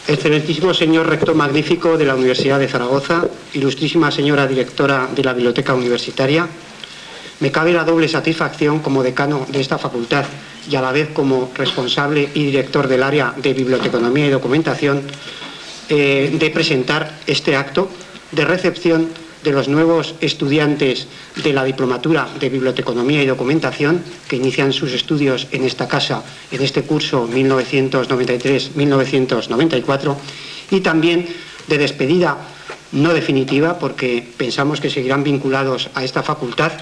Excelentísimo señor rector magnífico de la Universidad de Zaragoza, ilustrísima señora directora de la Biblioteca Universitaria, me cabe la doble satisfacción como decano de esta facultad y a la vez como responsable y director del área de Biblioteconomía y Documentación de presentar este acto de recepción de los nuevos estudiantes de la Diplomatura de Biblioteconomía y Documentación que inician sus estudios en esta casa en este curso 1993-1994 y también de despedida no definitiva, porque pensamos que seguirán vinculados a esta facultad,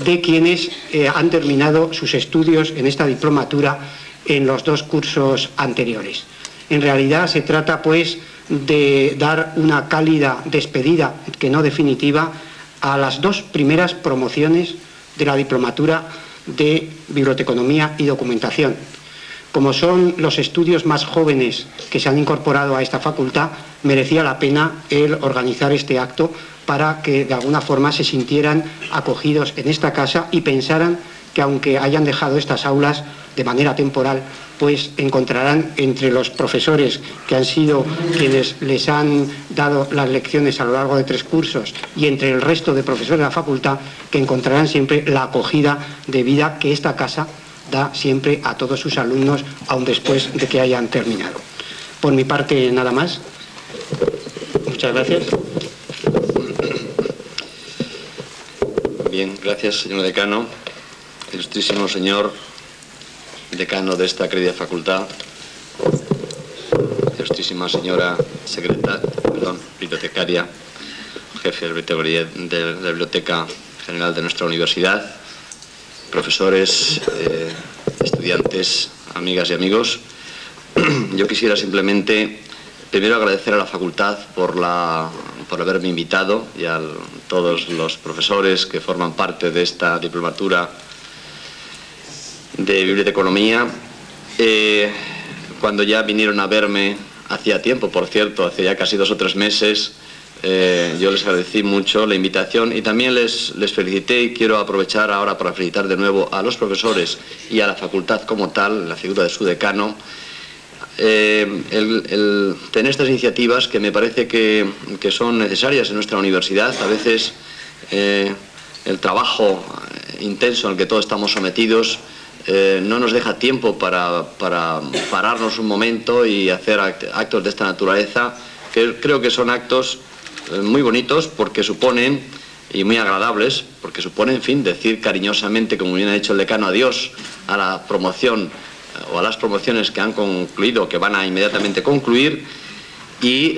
de quienes han terminado sus estudios en esta diplomatura en los dos cursos anteriores. En realidad se trata, pues, de dar una cálida despedida, que no definitiva, a las dos primeras promociones de la diplomatura de Biblioteconomía y Documentación. Como son los estudios más jóvenes que se han incorporado a esta facultad, merecía la pena el organizar este acto para que de alguna forma se sintieran acogidos en esta casa y pensaran que, aunque hayan dejado estas aulas de manera temporal, pues encontrarán entre los profesores que han sido quienes les han dado las lecciones a lo largo de 3 cursos y entre el resto de profesores de la facultad, que encontrarán siempre la acogida debida que esta casa da siempre a todos sus alumnos, aun después de que hayan terminado. Por mi parte, nada más. Muchas gracias. Bien, gracias, señor decano. Ilustrísimo señor decano de esta querida facultad, ilustrísima señora bibliotecaria, jefe de la Biblioteca General de nuestra universidad, profesores, estudiantes, amigas y amigos. Yo quisiera simplemente primero agradecer a la facultad por haberme invitado y a todos los profesores que forman parte de esta diplomatura de Biblioteconomía. Cuando ya vinieron a verme, hacía tiempo, por cierto, hace ya casi 2 o 3 meses, yo les agradecí mucho la invitación y también les felicité, y quiero aprovechar ahora para felicitar de nuevo a los profesores y a la facultad como tal, la figura de su decano, el tener estas iniciativas que me parece que son necesarias en nuestra universidad. A veces el trabajo intenso al que todos estamos sometidos no nos deja tiempo para pararnos un momento y hacer actos de esta naturaleza, que creo que son actos muy bonitos porque suponen, y muy agradables, porque suponen, en fin, decir cariñosamente, como bien ha dicho el decano, adiós a la promoción o a las promociones que han concluido, que van a inmediatamente concluir, y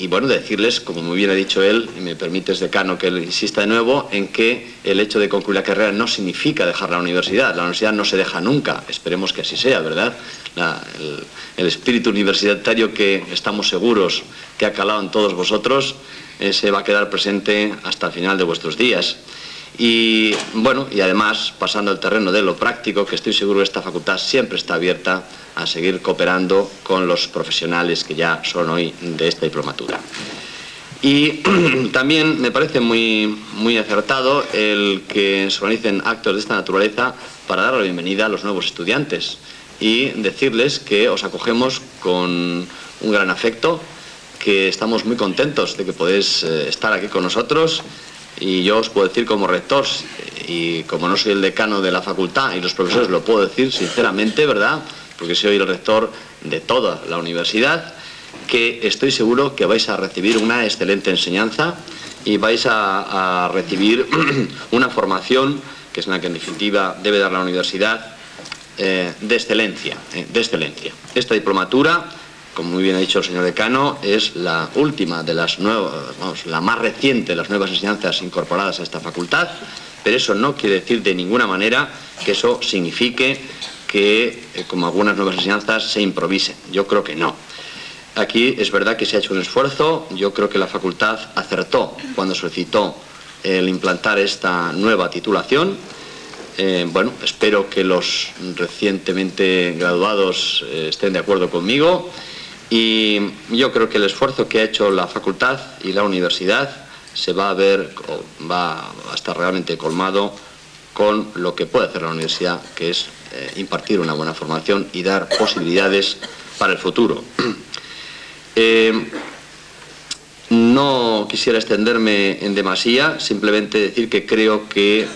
bueno, decirles, como muy bien ha dicho él, y me permites, decano, que él insista de nuevo en que el hecho de concluir la carrera no significa dejar la universidad no se deja nunca, esperemos que así sea, ¿verdad? El espíritu universitario que estamos seguros que ha calado en todos vosotros, se va a quedar presente hasta el final de vuestros días. Y bueno, y además, pasando al terreno de lo práctico, que estoy seguro que esta facultad siempre está abierta a seguir cooperando con los profesionales que ya son hoy de esta diplomatura. Y también me parece muy acertado el que se organicen actos de esta naturaleza para dar la bienvenida a los nuevos estudiantes y decirles que os acogemos con un gran afecto, que estamos muy contentos de que podéis estar aquí con nosotros. Y yo os puedo decir como rector, y como no soy el decano de la facultad y los profesores lo puedo decir sinceramente, ¿verdad?, porque soy el rector de toda la universidad, que estoy seguro que vais a recibir una excelente enseñanza y vais a recibir una formación, que es la que en definitiva debe dar la universidad, de excelencia. Esta diplomatura, como muy bien ha dicho el señor decano, es la última de las nuevas, la más reciente de las nuevas enseñanzas incorporadas a esta facultad, pero eso no quiere decir de ninguna manera que eso signifique que, como algunas nuevas enseñanzas, se improvisen. Yo creo que no. Aquí es verdad que se ha hecho un esfuerzo. Yo creo que la facultad acertó cuando solicitó el implantar esta nueva titulación. Bueno, espero que los recientemente graduados estén de acuerdo conmigo. Y yo creo que el esfuerzo que ha hecho la facultad y la universidad se va a ver, o va a estar realmente colmado con lo que puede hacer la universidad, que es impartir una buena formación y dar posibilidades para el futuro. No quisiera extenderme en demasía, simplemente decir que creo que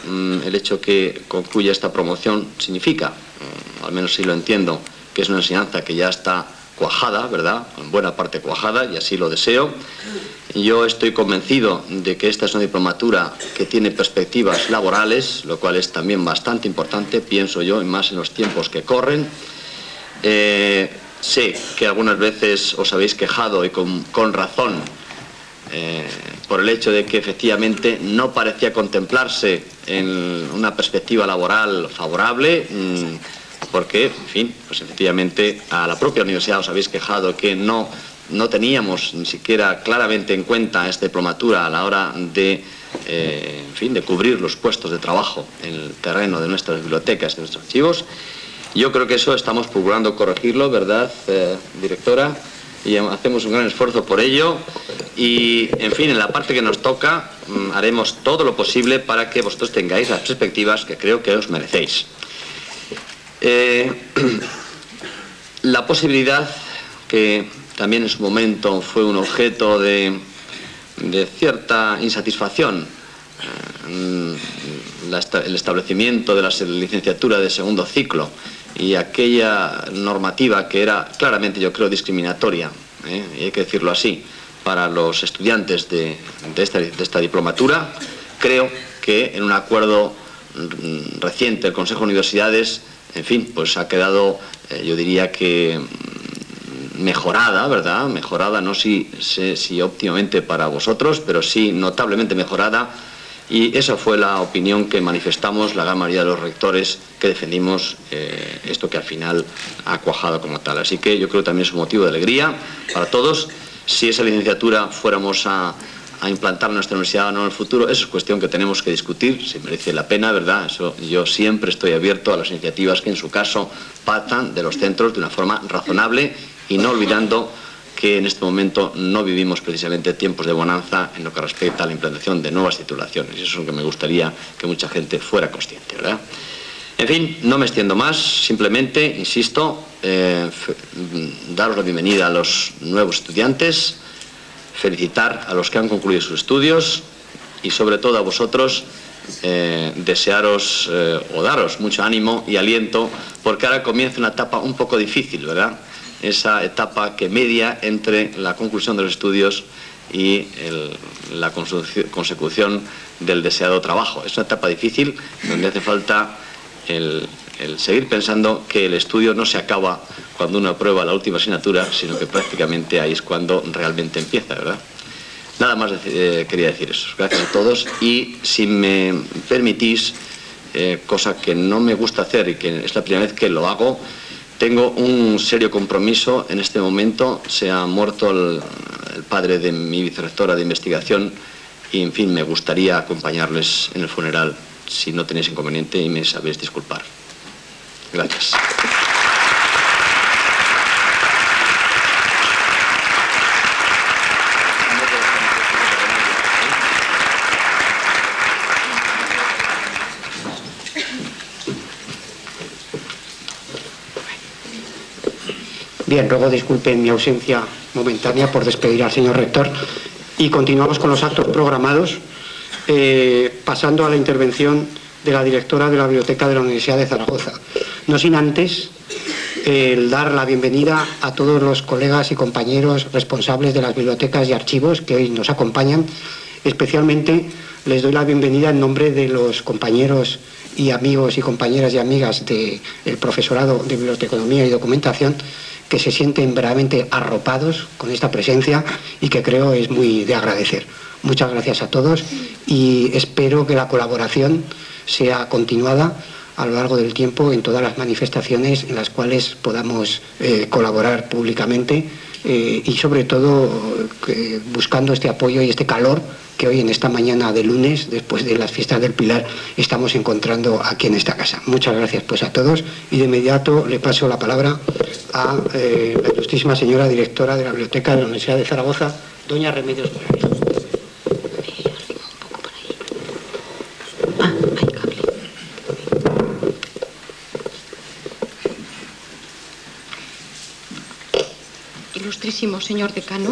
el hecho que concluya esta promoción significa, al menos si lo entiendo, que es una enseñanza que ya está cuajada, ¿verdad?, en buena parte cuajada, y así lo deseo. Yo estoy convencido de que esta es una diplomatura que tiene perspectivas laborales, lo cual es también bastante importante, pienso yo, y más en los tiempos que corren. Sé que algunas veces os habéis quejado, y con razón, por el hecho de que efectivamente no parecía contemplarse en una perspectiva laboral favorable, porque, en fin, pues efectivamente a la propia universidad os habéis quejado que no teníamos ni siquiera claramente en cuenta esta diplomatura a la hora de, en fin, de cubrir los puestos de trabajo en el terreno de nuestras bibliotecas y de nuestros archivos. Yo creo que eso estamos procurando corregirlo, ¿verdad, directora? Y hacemos un gran esfuerzo por ello y, en fin, en la parte que nos toca haremos todo lo posible para que vosotros tengáis las perspectivas que creo que os merecéis. La posibilidad, que también en su momento fue un objeto de cierta insatisfacción, el establecimiento de la licenciatura de segundo ciclo y aquella normativa que era claramente, yo creo, discriminatoria, y hay que decirlo así, para los estudiantes de esta diplomatura, creo que en un acuerdo reciente del Consejo de Universidades, en fin, pues ha quedado, yo diría que mejorada, ¿verdad? Mejorada, no sé si óptimamente para vosotros, pero sí notablemente mejorada. Y esa fue la opinión que manifestamos la gran mayoría de los rectores que defendimos esto que al final ha cuajado como tal. Así que yo creo que también es un motivo de alegría para todos. Si esa licenciatura fuéramos a implantar en nuestra universidad o no en el futuro, eso es cuestión que tenemos que discutir, si merece la pena, ¿verdad? Eso, yo siempre estoy abierto a las iniciativas que en su caso partan de los centros de una forma razonable y no olvidando que en este momento no vivimos precisamente tiempos de bonanza en lo que respecta a la implantación de nuevas titulaciones. Y eso es lo que me gustaría que mucha gente fuera consciente, ¿verdad? En fin, no me extiendo más, simplemente, insisto, daros la bienvenida a los nuevos estudiantes, felicitar a los que han concluido sus estudios y sobre todo a vosotros desearos o daros mucho ánimo y aliento, porque ahora comienza una etapa un poco difícil, ¿verdad? Esa etapa que media entre la conclusión de los estudios y la consecución del deseado trabajo. Es una etapa difícil donde hace falta el seguir pensando que el estudio no se acaba cuando uno aprueba la última asignatura, sino que prácticamente ahí es cuando realmente empieza, ¿verdad? Nada más quería decir eso. Gracias a todos y si me permitís, cosa que no me gusta hacer y que es la primera vez que lo hago, tengo un serio compromiso en este momento. Se ha muerto el padre de mi vicerrectora de investigación y, en fin, me gustaría acompañarles en el funeral, si no tenéis inconveniente y me sabéis disculpar. Gracias. Bien, ruego disculpen mi ausencia momentánea por despedir al señor rector y continuamos con los actos programados, pasando a la intervención de la directora de la Biblioteca de la Universidad de Zaragoza. No sin antes el dar la bienvenida a todos los colegas y compañeros responsables de las bibliotecas y archivos que hoy nos acompañan. Especialmente les doy la bienvenida en nombre de los compañeros y amigos y compañeras y amigas del profesorado de Biblioteconomía y Documentación, que se sienten verdaderamente arropados con esta presencia y que creo es muy de agradecer. Muchas gracias a todos y espero que la colaboración sea continuada a lo largo del tiempo en todas las manifestaciones en las cuales podamos colaborar públicamente y sobre todo buscando este apoyo y este calor que hoy en esta mañana de lunes, después de las fiestas del Pilar, estamos encontrando aquí en esta casa. Muchas gracias pues a todos y de inmediato le paso la palabra a la ilustrísima señora directora de la Biblioteca de la Universidad de Zaragoza, doña Remedios Morales. ilustrísimo señor decano,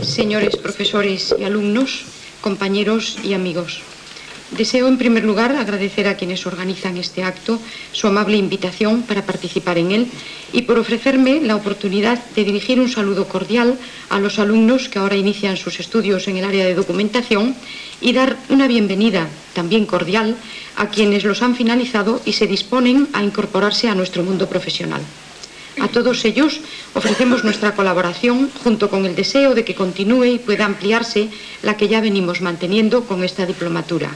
señores profesores y alumnos, compañeros y amigos. Deseo, en primer lugar, agradecer a quienes organizan este acto su amable invitación para participar en él y por ofrecerme la oportunidad de dirigir un saludo cordial a los alumnos que ahora inician sus estudios en el área de documentación y dar una bienvenida, también cordial, a quienes los han finalizado y se disponen a incorporarse a nuestro mundo profesional. A todos ellos ofrecemos nuestra colaboración junto con el deseo de que continúe y pueda ampliarse la que ya venimos manteniendo con esta diplomatura.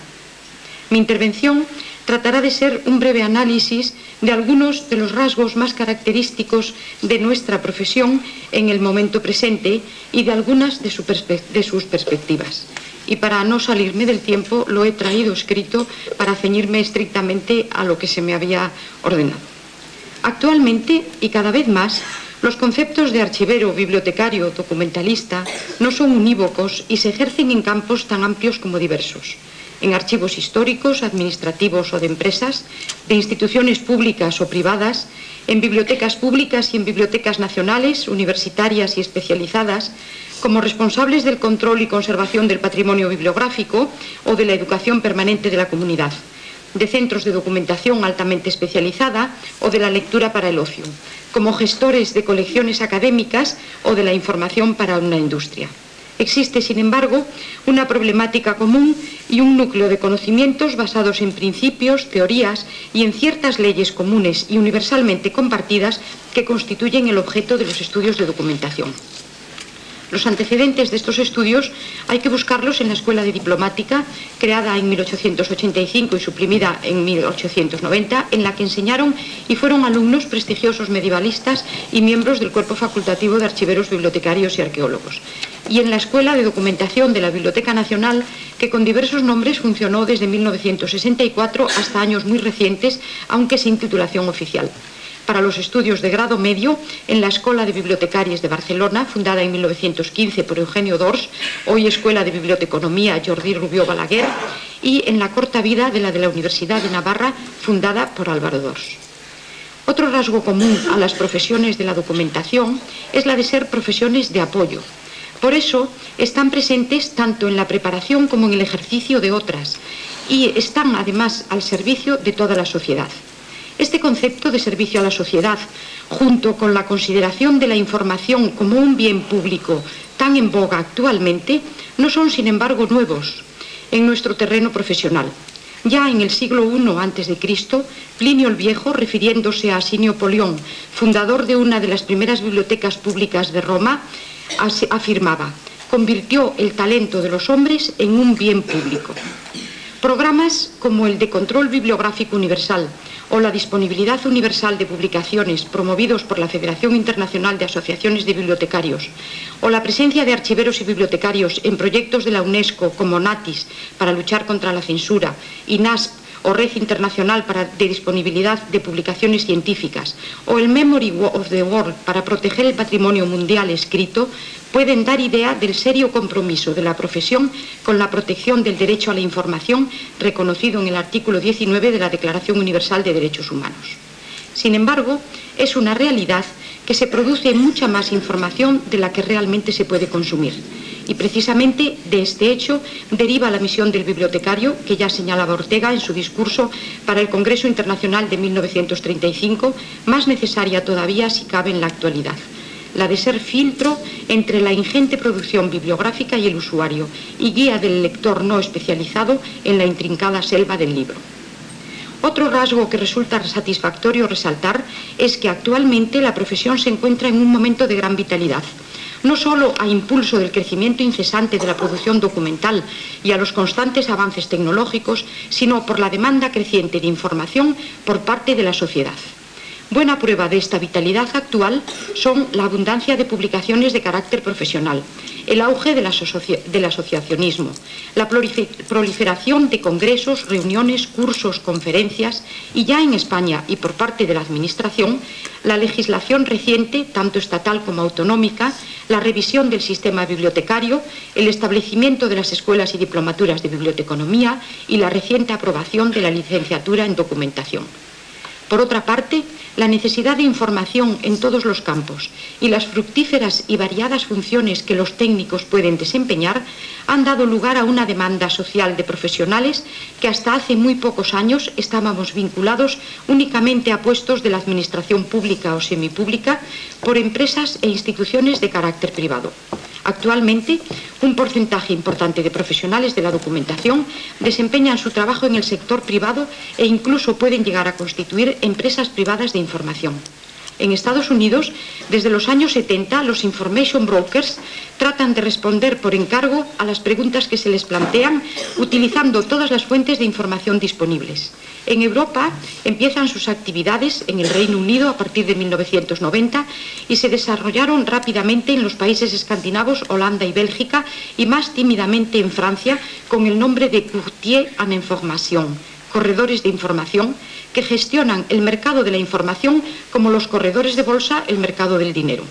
Mi intervención tratará de ser un breve análisis de algunos de los rasgos más característicos de nuestra profesión en el momento presente y de algunas de sus perspectivas. Y para no salirme del tiempo lo he traído escrito para ceñirme estrictamente a lo que se me había ordenado. Actualmente, y cada vez más, los conceptos de archivero, bibliotecario, documentalista no son unívocos y se ejercen en campos tan amplios como diversos. En archivos históricos, administrativos o de empresas, de instituciones públicas o privadas, en bibliotecas públicas y en bibliotecas nacionales, universitarias y especializadas, como responsables del control y conservación del patrimonio bibliográfico o de la educación permanente de la comunidad, de centros de documentación altamente especializada o de la lectura para el ocio, como gestores de colecciones académicas o de la información para una industria. Existe, sin embargo, una problemática común y un núcleo de conocimientos basados en principios, teorías y en ciertas leyes comunes y universalmente compartidas que constituyen el objeto de los estudios de documentación. Los antecedentes de estos estudios hay que buscarlos en la Escuela de Diplomática, creada en 1885 y suprimida en 1890, en la que enseñaron y fueron alumnos prestigiosos medievalistas y miembros del cuerpo facultativo de archiveros, bibliotecarios y arqueólogos. Y en la Escuela de Documentación de la Biblioteca Nacional, que con diversos nombres funcionó desde 1964 hasta años muy recientes, aunque sin titulación oficial. Para los estudios de grado medio en la Escola de Bibliotecaries de Barcelona, fundada en 1915 por Eugenio d'Ors, hoy Escuela de Biblioteconomía Jordi Rubió Balaguer, y en la corta vida de la Universidad de Navarra, fundada por Álvaro d'Ors. Otro rasgo común a las profesiones de la documentación es la de ser profesiones de apoyo. Por eso están presentes tanto en la preparación como en el ejercicio de otras y están además al servicio de toda la sociedad. Este concepto de servicio a la sociedad, junto con la consideración de la información como un bien público tan en boga actualmente, no son, sin embargo, nuevos en nuestro terreno profesional. Ya en el siglo I a.C., Plinio el Viejo, refiriéndose a Asinio Polión, fundador de una de las primeras bibliotecas públicas de Roma, afirmaba: convirtió el talento de los hombres en un bien público. Programas como el de control bibliográfico universal o la disponibilidad universal de publicaciones promovidos por la Federación Internacional de Asociaciones de Bibliotecarios o la presencia de archiveros y bibliotecarios en proyectos de la UNESCO como NATIS para luchar contra la censura y NASP o Red Internacional de Disponibilidad de Publicaciones Científicas o el Memory of the World para proteger el patrimonio mundial escrito pueden dar idea del serio compromiso de la profesión con la protección del derecho a la información reconocido en el artículo 19 de la Declaración Universal de Derechos Humanos. Sin embargo, es una realidad que se produce mucha más información de la que realmente se puede consumir. Y precisamente de este hecho deriva la misión del bibliotecario, que ya señalaba Ortega en su discurso para el Congreso Internacional de 1935, más necesaria todavía si cabe en la actualidad: la de ser filtro entre la ingente producción bibliográfica y el usuario, y guía del lector no especializado en la intrincada selva del libro. Otro rasgo que resulta satisfactorio resaltar es que actualmente la profesión se encuentra en un momento de gran vitalidad, no solo a impulso del crecimiento incesante de la producción documental y a los constantes avances tecnológicos, sino por la demanda creciente de información por parte de la sociedad. Buena prueba de esta vitalidad actual son la abundancia de publicaciones de carácter profesional, el auge del asociacionismo, la proliferación de congresos, reuniones, cursos, conferencias y ya en España y por parte de la Administración, la legislación reciente, tanto estatal como autonómica, la revisión del sistema bibliotecario, el establecimiento de las escuelas y diplomaturas de biblioteconomía y la reciente aprobación de la licenciatura en documentación. Por otra parte, la necesidad de información en todos los campos y las fructíferas y variadas funciones que los técnicos pueden desempeñar han dado lugar a una demanda social de profesionales que hasta hace muy pocos años estábamos vinculados únicamente a puestos de la administración pública o semipública por empresas e instituciones de carácter privado. Actualmente, un porcentaje importante de profesionales de la documentación desempeñan su trabajo en el sector privado e incluso pueden llegar a constituir empresas privadas de información. En Estados Unidos, desde los años 70, los information brokers tratan de responder por encargo a las preguntas que se les plantean utilizando todas las fuentes de información disponibles. En Europa empiezan sus actividades en el Reino Unido a partir de 1990 y se desarrollaron rápidamente en los países escandinavos, Holanda y Bélgica, y más tímidamente en Francia con el nombre de Courtier en Information, corredores de información, que gestionan el mercado de la información como los corredores de bolsa el mercado del dinero.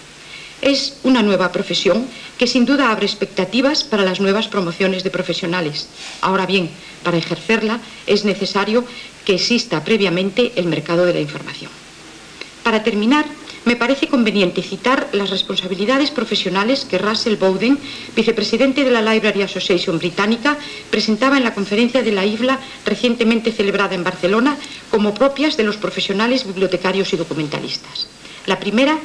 Es una nueva profesión que sin duda abre expectativas para las nuevas promociones de profesionales. Ahora bien, para ejercerla es necesario que exista previamente el mercado de la información. Para terminar, me parece conveniente citar las responsabilidades profesionales que Russell Bowden, vicepresidente de la Library Association británica, presentaba en la conferencia de la IVLA recientemente celebrada en Barcelona como propias de los profesionales bibliotecarios y documentalistas. La primera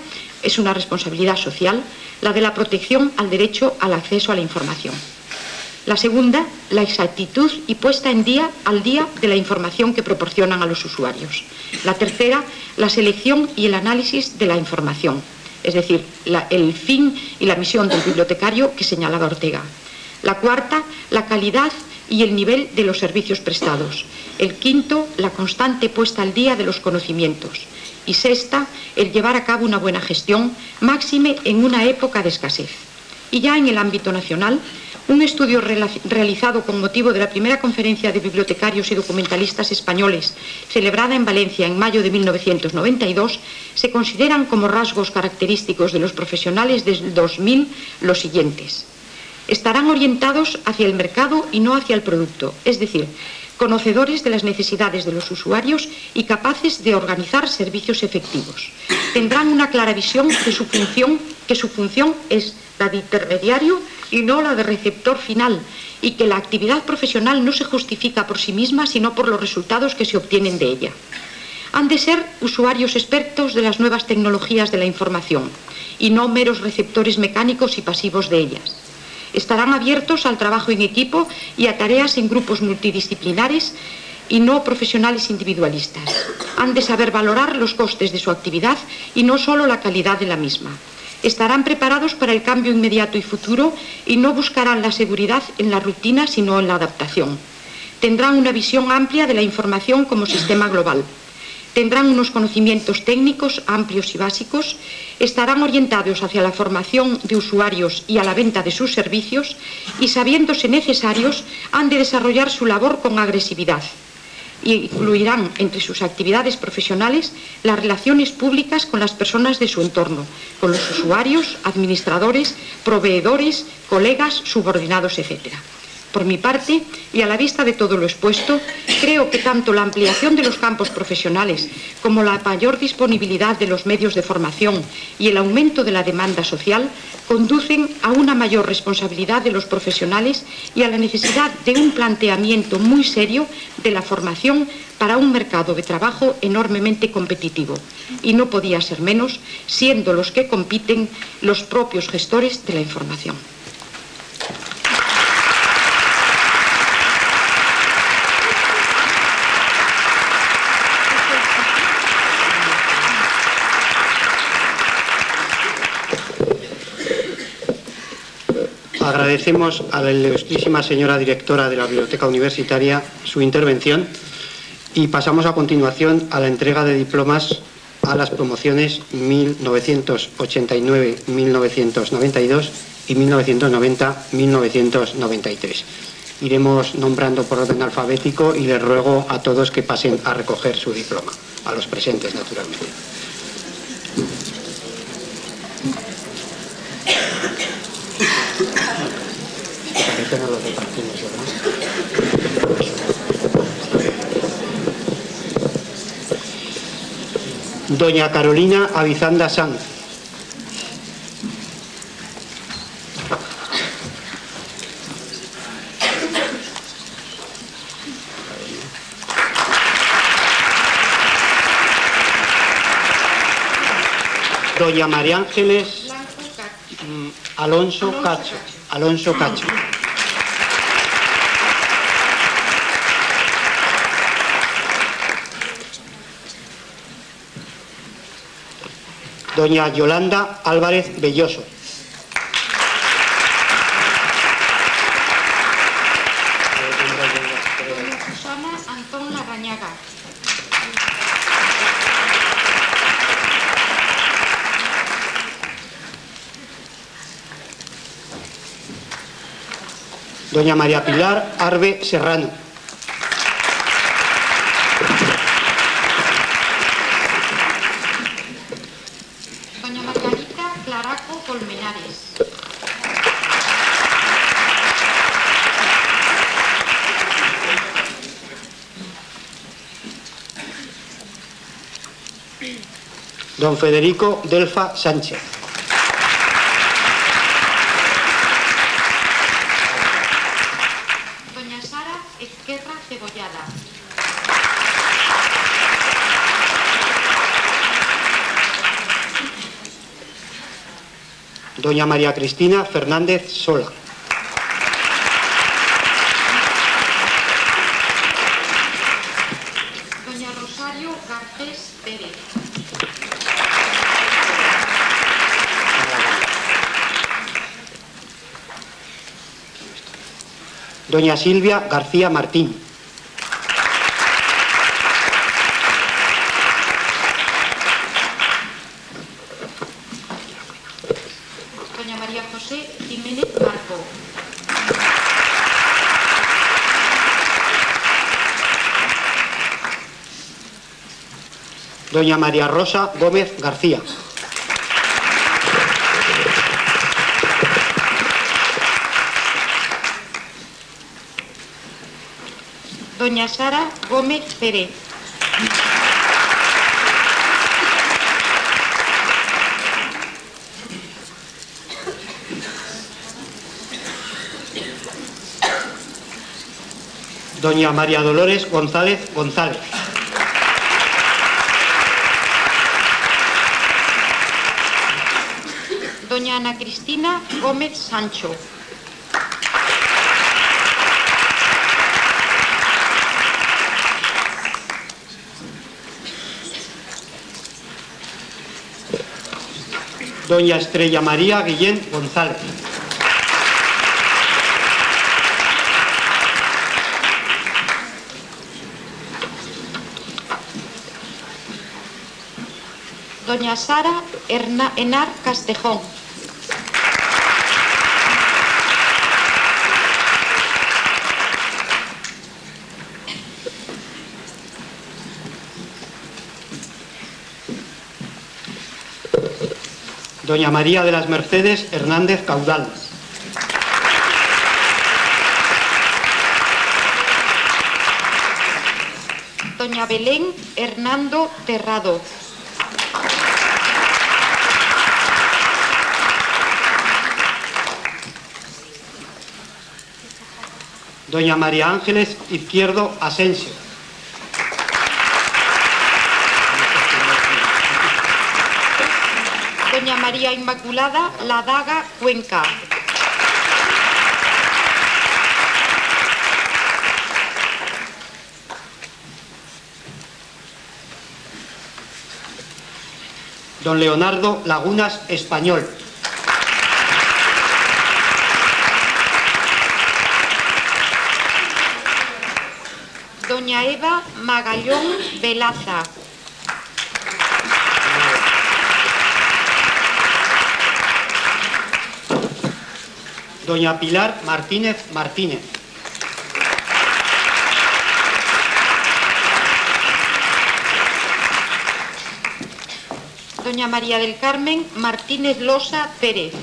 es una responsabilidad social, la de la protección al derecho al acceso a la información. La segunda, la exactitud y puesta al día de la información que proporcionan a los usuarios. La tercera, la selección y el análisis de la información, es decir, el fin y la misión del bibliotecario que señalaba Ortega. La cuarta, la calidad y el nivel de los servicios prestados. El quinto, la constante puesta al día de los conocimientos. Y sexta, el llevar a cabo una buena gestión, máxime en una época de escasez. Y ya en el ámbito nacional, un estudio realizado con motivo de la primera conferencia de bibliotecarios y documentalistas españoles, celebrada en Valencia en mayo de 1992, se consideran como rasgos característicos de los profesionales del 2000 los siguientes. Estarán orientados hacia el mercado y no hacia el producto, es decir, conocedores de las necesidades de los usuarios y capaces de organizar servicios efectivos. Tendrán una clara visión que su función es la de intermediario y no la de receptor final, y que la actividad profesional no se justifica por sí misma, sino por los resultados que se obtienen de ella. Han de ser usuarios expertos de las nuevas tecnologías de la información, y no meros receptores mecánicos y pasivos de ellas. Estarán abiertos al trabajo en equipo y a tareas en grupos multidisciplinares y no profesionales individualistas. Han de saber valorar los costes de su actividad y no solo la calidad de la misma. Estarán preparados para el cambio inmediato y futuro y no buscarán la seguridad en la rutina, sino en la adaptación. Tendrán una visión amplia de la información como sistema global. Tendrán unos conocimientos técnicos amplios y básicos, estarán orientados hacia la formación de usuarios y a la venta de sus servicios y, sabiéndose necesarios, han de desarrollar su labor con agresividad. Y incluirán entre sus actividades profesionales las relaciones públicas con las personas de su entorno, con los usuarios, administradores, proveedores, colegas, subordinados, etc. Por mi parte, y a la vista de todo lo expuesto, creo que tanto la ampliación de los campos profesionales como la mayor disponibilidad de los medios de formación y el aumento de la demanda social conducen a una mayor responsabilidad de los profesionales y a la necesidad de un planteamiento muy serio de la formación para un mercado de trabajo enormemente competitivo. Y no podía ser menos, siendo los que compiten los propios gestores de la información. Agradecemos a la ilustrísima señora directora de la Biblioteca Universitaria su intervención y pasamos a continuación a la entrega de diplomas a las promociones 1989, 1992 y 1990-1993. Iremos nombrando por orden alfabético y les ruego a todos que pasen a recoger su diploma, a los presentes naturalmente. Nos los repartimos, ¿verdad? Doña Carolina Avizanda Sanz. Doña María Ángeles Alonso Cacho. Doña Yolanda Álvarez Belloso. Doña Susana Antón Larrañaga. Doña María Pilar Arbe Serrano. Doña Margarita Claraco Colmenares. Don Federico Delfa Sánchez. Doña Sara Ezquerra Cebollada. Doña María Cristina Fernández Sola. Doña Rosario Garcés Pérez. Doña Silvia García Martín. Doña María José Jiménez Marco. Doña María Rosa Gómez García. Doña Sara Gómez Pérez. Doña María Dolores González González. Doña Ana Cristina Gómez Sancho. Doña Estrella María Guillén González. Doña Sara Enar Castejón. Doña María de las Mercedes Hernández Caudal. Doña Belén Hernando Terrado. Doña María Ángeles Izquierdo Asensio. Doña María Inmaculada Ladaga Cuenca. Don Leonardo Lagunas Español. Doña Eva Magallón Velaza. Doña Pilar Martínez Martínez. Doña María del Carmen Martínez Losa Pérez.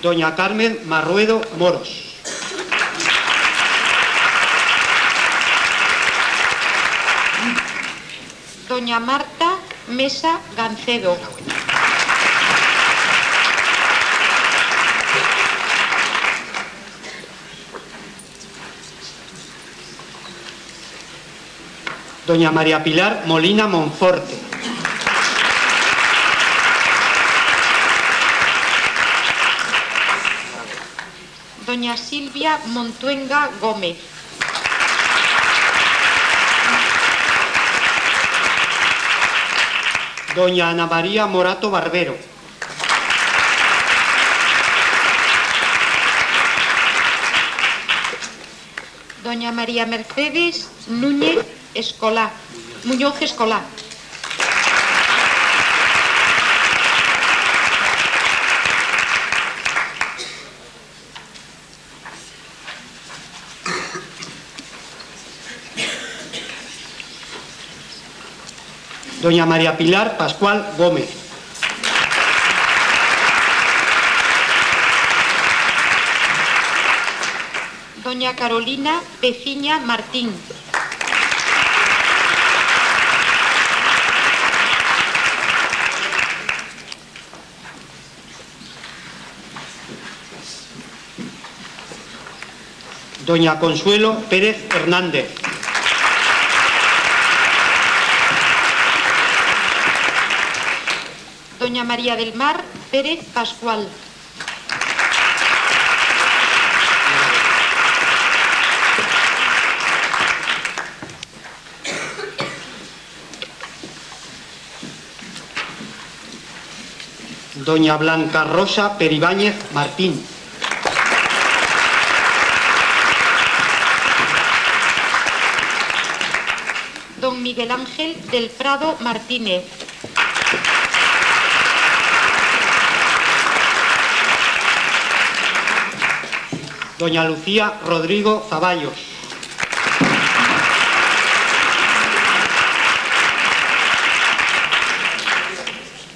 Doña Carmen Marruedo Moros. Doña Marta Mesa Gancedo. Doña María Pilar Molina Monforte. Doña Silvia Montuenga Gómez. Doña Ana María Morato Barbero. Doña María Mercedes Muñoz Escolá. Doña María Pilar Pascual Gómez. Doña Carolina Peciña Martín. Doña Consuelo Pérez Hernández. Doña María del Mar Pérez Pascual. Doña Blanca Rosa Peribáñez Martín. Don Miguel Ángel del Prado Martínez. Doña Lucía Rodrigo Zaballos.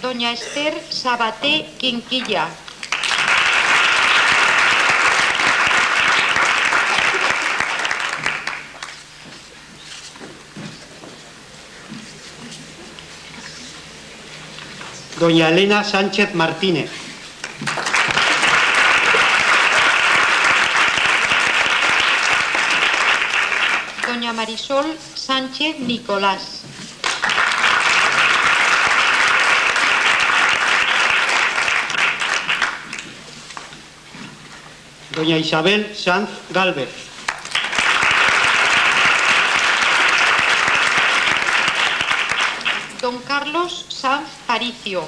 Doña Esther Sabaté Quinquilla. Doña Elena Sánchez Martínez. Doña Marisol Sánchez Nicolás. Doña Isabel Sanz Gálvez. Don Carlos Sanz Paricio.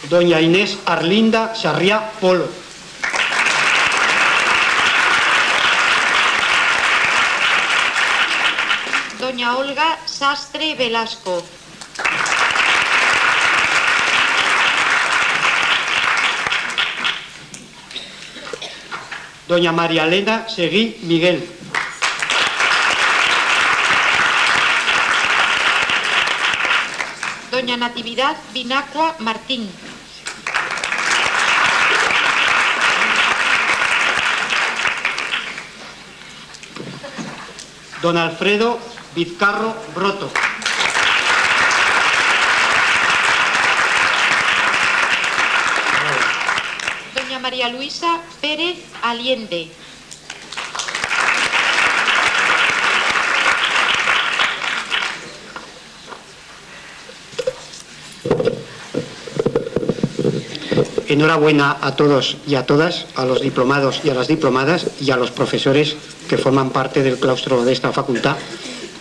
Doña Inés Arlinda Sarriá Polo. Doña Olga Sastre Velasco. Doña María Elena Seguí Miguel. Doña Natividad Vinacua Martín. Don Alfredo Vizcarro Broto. Doña María Luisa Pérez Allende. Enhorabuena a todos y a todas, a los diplomados y a las diplomadas y a los profesores que forman parte del claustro de esta facultad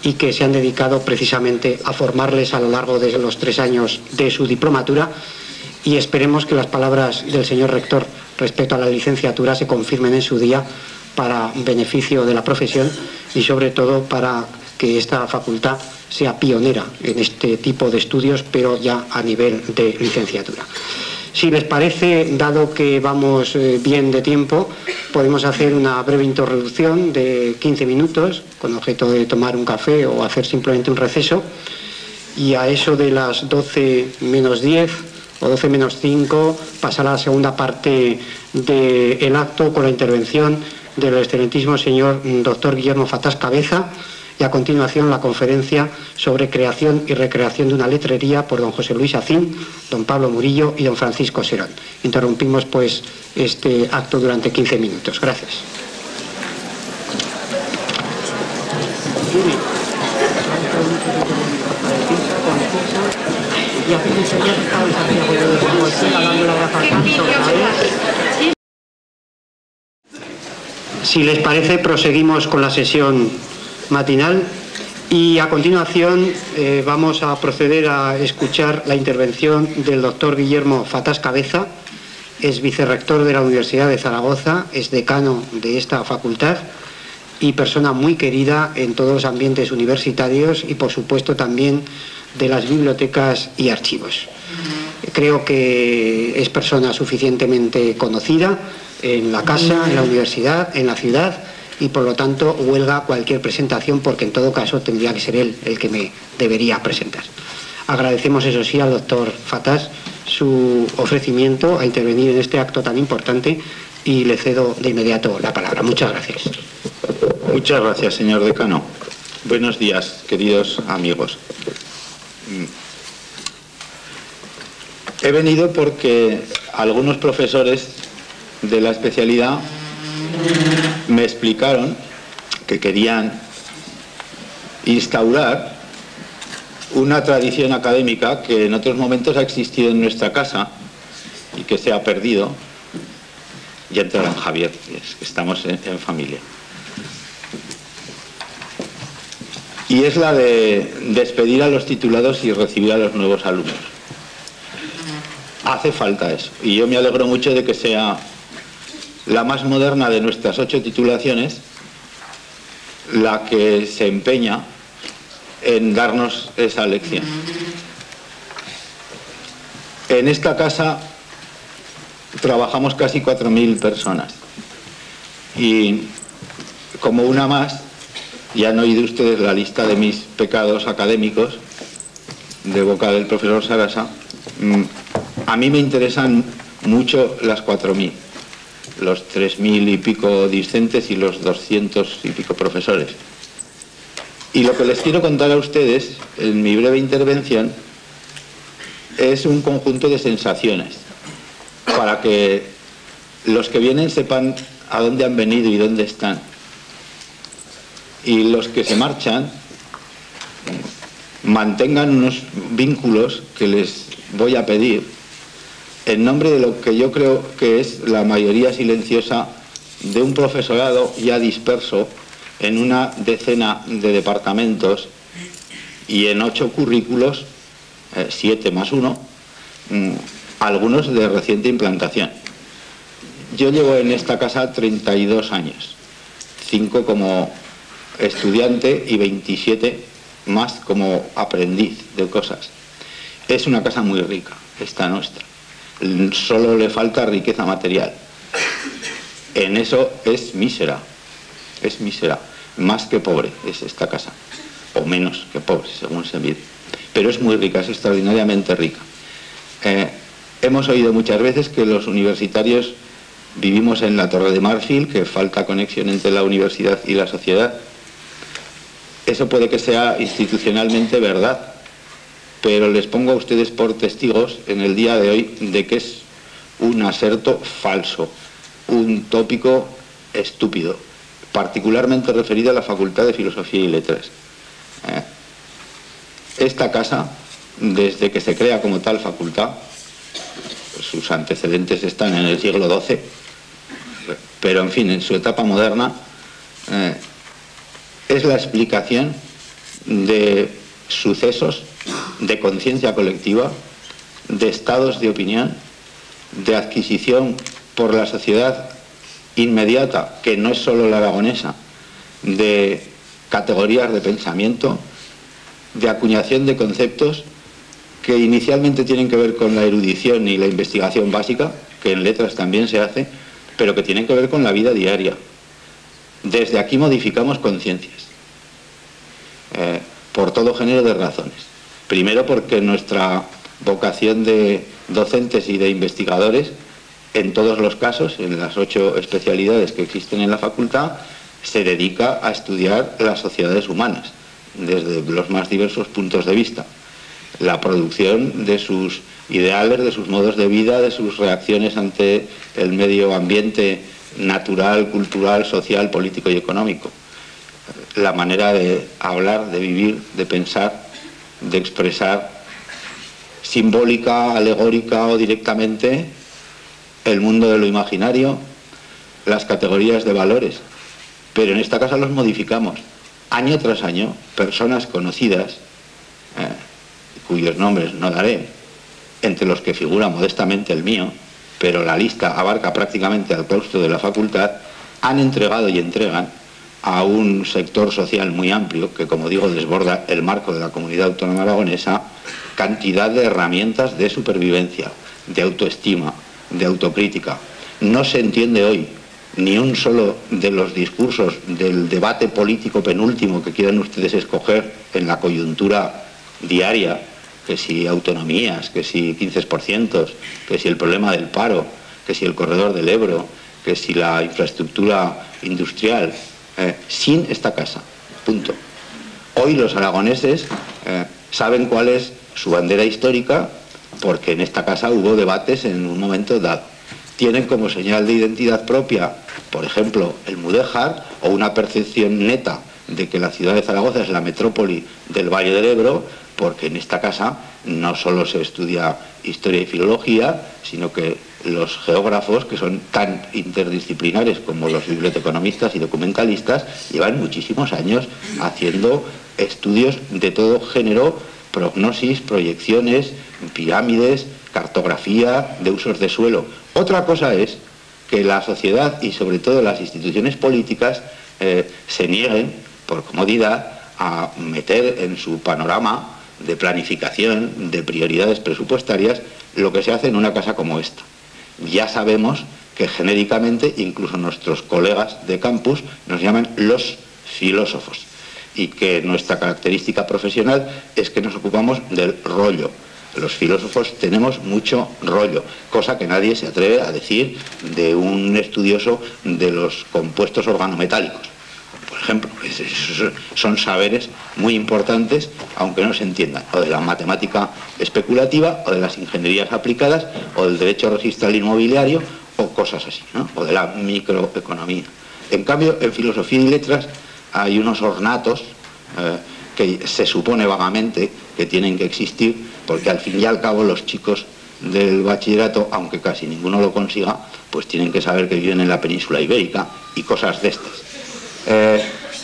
y que se han dedicado precisamente a formarles a lo largo de los 3 años de su diplomatura, y esperemos que las palabras del señor rector respecto a la licenciatura se confirmen en su día para beneficio de la profesión y sobre todo para que esta facultad sea pionera en este tipo de estudios, pero ya a nivel de licenciatura. Si les parece, dado que vamos bien de tiempo, podemos hacer una breve introducción de 15 minutos con objeto de tomar un café o hacer simplemente un receso, y a eso de las 12 menos 10 o 12 menos 5, pasar a la segunda parte del acto con la intervención del excelentísimo señor doctor Guillermo Fatás Cabeza, y a continuación la conferencia sobre creación y recreación de una letrería por don José Luis Acín, don Pablo Murillo y don Francisco Serón. Interrumpimos pues este acto durante 15 minutos. Gracias. Si les parece, proseguimos con la sesión matinal y a continuación vamos a proceder a escuchar la intervención del doctor Guillermo Fatás Cabeza. Es vicerrector de la Universidad de Zaragoza, es decano de esta facultad y persona muy querida en todos los ambientes universitarios y por supuesto también de las bibliotecas y archivos. Creo que es persona suficientemente conocida en la casa, en la universidad, en la ciudad, y por lo tanto huelga cualquier presentación, porque en todo caso tendría que ser él el que me debería presentar. Agradecemos, eso sí, al doctor Fatás su ofrecimiento a intervenir en este acto tan importante y le cedo de inmediato la palabra. Muchas gracias. Muchas gracias, señor decano. Buenos días, queridos amigos. He venido porque algunos profesores de la especialidad me explicaron que querían instaurar una tradición académica que en otros momentos ha existido en nuestra casa y que se ha perdido. Ya entrará Javier, estamos en familia. Y es la de despedir a los titulados y recibir a los nuevos alumnos. Hace falta eso, y yo me alegro mucho de que sea la más moderna de nuestras 8 titulaciones la que se empeña en darnos esa lección. En esta casa trabajamos casi 4.000 personas y como una más, ya han oído ustedes la lista de mis pecados académicos de boca del profesor Sarasa. A mí me interesan mucho las 4.000, los 3.000 y pico discentes y los 200 y pico profesores. Y lo que les quiero contar a ustedes en mi breve intervención es un conjunto de sensaciones para que los que vienen sepan a dónde han venido y dónde están. Y los que se marchan mantengan unos vínculos que les voy a pedir en nombre de lo que yo creo que es la mayoría silenciosa de un profesorado ya disperso en una decena de departamentos y en 8 currículos, 7 más 1, algunos de reciente implantación. Yo llevo en esta casa 32 años, 5 como estudiante y 27 más como aprendiz de cosas. Es una casa muy rica, esta nuestra. Solo le falta riqueza material. En eso es mísera, más que pobre es esta casa, o menos que pobre, según se mide. Pero es muy rica, es extraordinariamente rica. Hemos oído muchas veces que los universitarios vivimos en la Torre de Marfil, que falta conexión entre la universidad y la sociedad. Eso puede que sea institucionalmente verdad, pero les pongo a ustedes por testigos en el día de hoy de que es un aserto falso, un tópico estúpido, particularmente referido a la Facultad de Filosofía y Letras. Esta casa, desde que se crea como tal facultad, sus antecedentes están en el siglo XII, pero en fin, en su etapa moderna, es la explicación de sucesos de conciencia colectiva, de estados de opinión, de adquisición por la sociedad inmediata, que no es solo la aragonesa, de categorías de pensamiento, de acuñación de conceptos que inicialmente tienen que ver con la erudición y la investigación básica, que en letras también se hace, pero que tienen que ver con la vida diaria. Desde aquí modificamos conciencias, por todo género de razones. Primero porque nuestra vocación de docentes y de investigadores, en todos los casos, en las 8 especialidades que existen en la facultad, se dedica a estudiar las sociedades humanas, desde los más diversos puntos de vista. La producción de sus ideales, de sus modos de vida, de sus reacciones ante el medio ambiente natural, cultural, social, político y económico. La manera de hablar, de vivir, de pensar, de expresar simbólica, alegórica o directamente el mundo de lo imaginario, las categorías de valores. Pero en esta casa los modificamos. Año tras año, personas conocidas, cuyos nombres no daré, entre los que figura modestamente el mío, pero la lista abarca prácticamente al claustro de la facultad, han entregado y entregan a un sector social muy amplio, que como digo desborda el marco de la comunidad autónoma aragonesa, cantidad de herramientas de supervivencia, de autoestima, de autocrítica. No se entiende hoy ni un solo de los discursos del debate político penúltimo que quieran ustedes escoger en la coyuntura diaria, que si autonomías, que si 15%, que si el problema del paro, que si el corredor del Ebro, que si la infraestructura industrial, sin esta casa, punto. Hoy los aragoneses saben cuál es su bandera histórica, porque en esta casa hubo debates en un momento dado. Tienen como señal de identidad propia, por ejemplo, el mudéjar, o una percepción neta de que la ciudad de Zaragoza es la metrópoli del Valle del Ebro, porque en esta casa no solo se estudia historia y filología, sino que los geógrafos, que son tan interdisciplinares como los biblioteconomistas y documentalistas, llevan muchísimos años haciendo estudios de todo género, prognosis, proyecciones, pirámides, cartografía de usos de suelo. Otra cosa es que la sociedad y sobre todo las instituciones políticas se nieguen, por comodidad, a meter en su panorama de planificación, de prioridades presupuestarias, lo que se hace en una casa como esta. Ya sabemos que genéricamente incluso nuestros colegas de campus nos llaman los filósofos, y que nuestra característica profesional es que nos ocupamos del rollo. Los filósofos tenemos mucho rollo, cosa que nadie se atreve a decir de un estudioso de los compuestos organometálicos. Por ejemplo, son saberes muy importantes, aunque no se entiendan, o de la matemática especulativa, o de las ingenierías aplicadas, o del derecho registral inmobiliario, o cosas así, ¿no? O de la microeconomía. En cambio, en filosofía y letras hay unos ornatos que se supone vagamente que tienen que existir, porque al fin y al cabo los chicos del bachillerato, aunque casi ninguno lo consiga, pues tienen que saber que viven en la península ibérica y cosas de estas.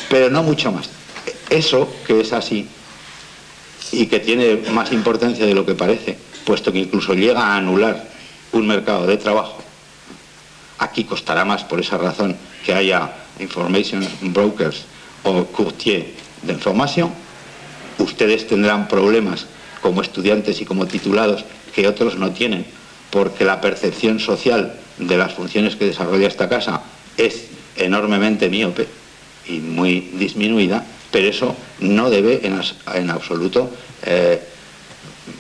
Pero no mucho más. Eso que es así y que tiene más importancia de lo que parece, puesto que incluso llega a anular un mercado de trabajo, aquí costará más por esa razón que haya information brokers o courtiers de información. Ustedes tendrán problemas como estudiantes y como titulados que otros no tienen, porque la percepción social de las funciones que desarrolla esta casa es enormemente míope y muy disminuida, pero eso no debe en absoluto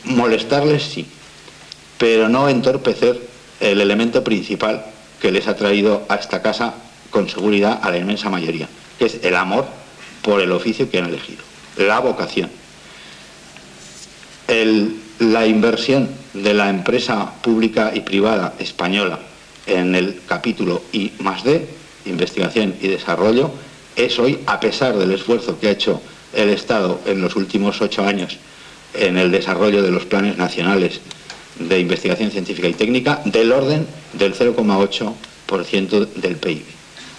molestarles, sí, pero no entorpecer el elemento principal que les ha traído a esta casa con seguridad a la inmensa mayoría, que es el amor por el oficio que han elegido, la vocación. La inversión de la empresa pública y privada española en el capítulo I+D, investigación y desarrollo, es hoy, a pesar del esfuerzo que ha hecho el Estado en los últimos 8 años en el desarrollo de los planes nacionales de investigación científica y técnica, del orden del 0,8% del PIB.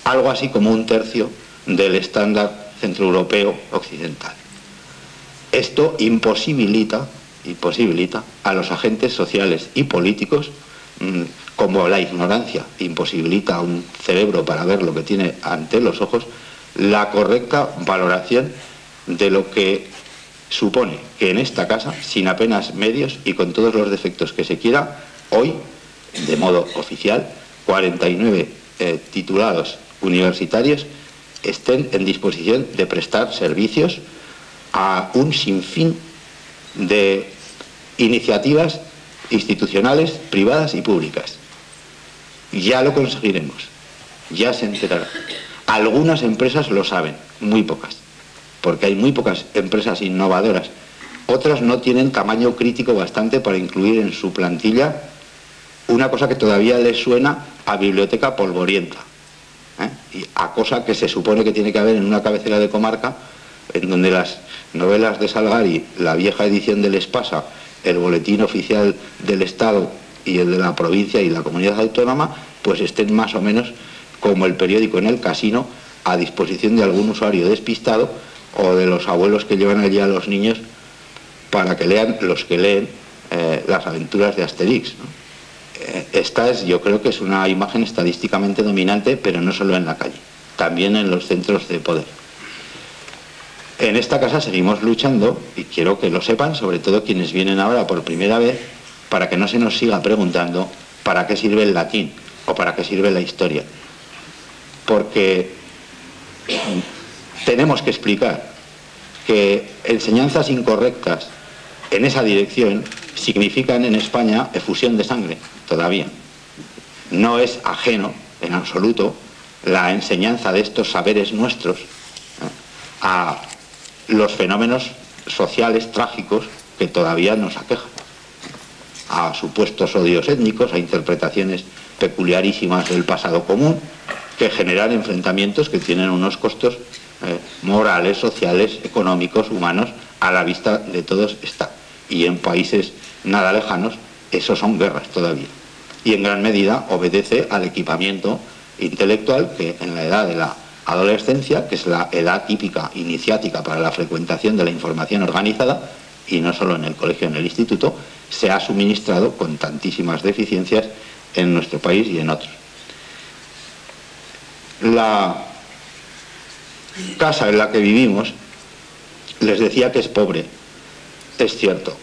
Algo así como 1/3 del estándar centroeuropeo occidental. Esto imposibilita a los agentes sociales y políticos, como la ignorancia imposibilita a un cerebro para ver lo que tiene ante los ojos, la correcta valoración de lo que supone que en esta casa, sin apenas medios y con todos los defectos que se quiera, hoy, de modo oficial, 49 titulados universitarios estén en disposición de prestar servicios a un sinfín de iniciativas institucionales, privadas y públicas. Ya lo conseguiremos, ya se enterará. Algunas empresas lo saben, muy pocas, porque hay muy pocas empresas innovadoras. Otras no tienen tamaño crítico bastante para incluir en su plantilla una cosa que todavía les suena a biblioteca polvorienta, y a cosa que se supone que tiene que haber en una cabecera de comarca, en donde las novelas de Salgari, la vieja edición del Espasa, el boletín oficial del Estado y el de la provincia y la comunidad autónoma, pues estén más o menos como el periódico en el casino, a disposición de algún usuario despistado o de los abuelos que llevan allí a los niños para que lean, los que leen las aventuras de Asterix, ¿no? Esta es, yo creo que es una imagen estadísticamente dominante, pero no solo en la calle, también en los centros de poder. En esta casa seguimos luchando, y quiero que lo sepan, sobre todo quienes vienen ahora por primera vez, para que no se nos siga preguntando para qué sirve el latín o para qué sirve la historia. Porque tenemos que explicar que enseñanzas incorrectas en esa dirección significan en España efusión de sangre, todavía. No es ajeno, en absoluto, la enseñanza de estos saberes nuestros a los fenómenos sociales trágicos que todavía nos aquejan, a supuestos odios étnicos, a interpretaciones peculiarísimas del pasado común, que generan enfrentamientos que tienen unos costos morales, sociales, económicos, humanos, a la vista de todos está. Y en países nada lejanos, eso son guerras todavía. Y en gran medida obedece al equipamiento intelectual que en la edad de la adolescencia, que es la edad típica iniciática para la frecuentación de la información organizada, y no solo en el colegio, en el instituto, se ha suministrado con tantísimas deficiencias en nuestro país y en otros. La casa en la que vivimos, les decía que es pobre, es cierto,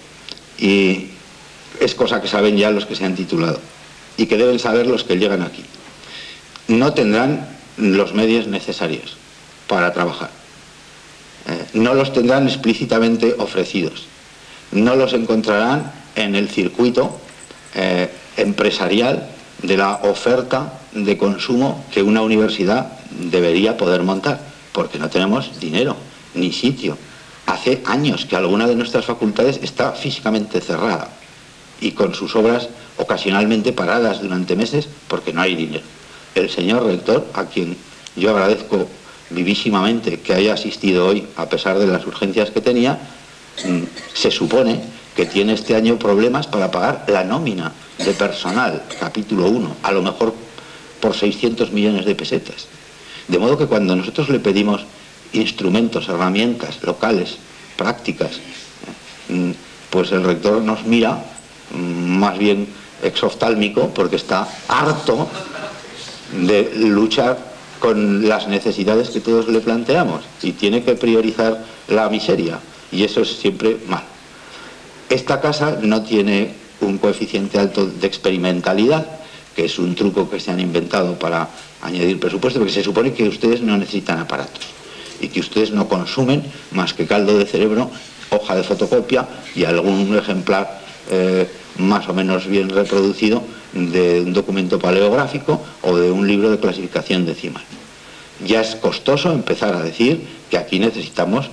y es cosa que saben ya los que se han titulado y que deben saber los que llegan aquí. No tendrán los medios necesarios para trabajar, no los tendrán explícitamente ofrecidos, no los encontrarán en el circuito empresarial de la oferta de consumo que una universidad debería poder montar, porque no tenemos dinero ni sitio. Hace años que alguna de nuestras facultades está físicamente cerrada y con sus obras ocasionalmente paradas durante meses porque no hay dinero. El señor rector, a quien yo agradezco vivísimamente que haya asistido hoy a pesar de las urgencias que tenía, se supone que tiene este año problemas para pagar la nómina de personal, capítulo 1, a lo mejor por 600 millones de pesetas. De modo que cuando nosotros le pedimos instrumentos, herramientas locales, prácticas, pues el rector nos mira más bien exoftálmico porque está harto de luchar con las necesidades que todos le planteamos y tiene que priorizar la miseria, y eso es siempre mal. Esta casa no tiene un coeficiente alto de experimentalidad, que es un truco que se han inventado para añadir presupuesto, porque se supone que ustedes no necesitan aparatos y que ustedes no consumen más que caldo de cerebro, hoja de fotocopia y algún ejemplar más o menos bien reproducido de un documento paleográfico o de un libro de clasificación decimal. Ya es costoso empezar a decir que aquí necesitamos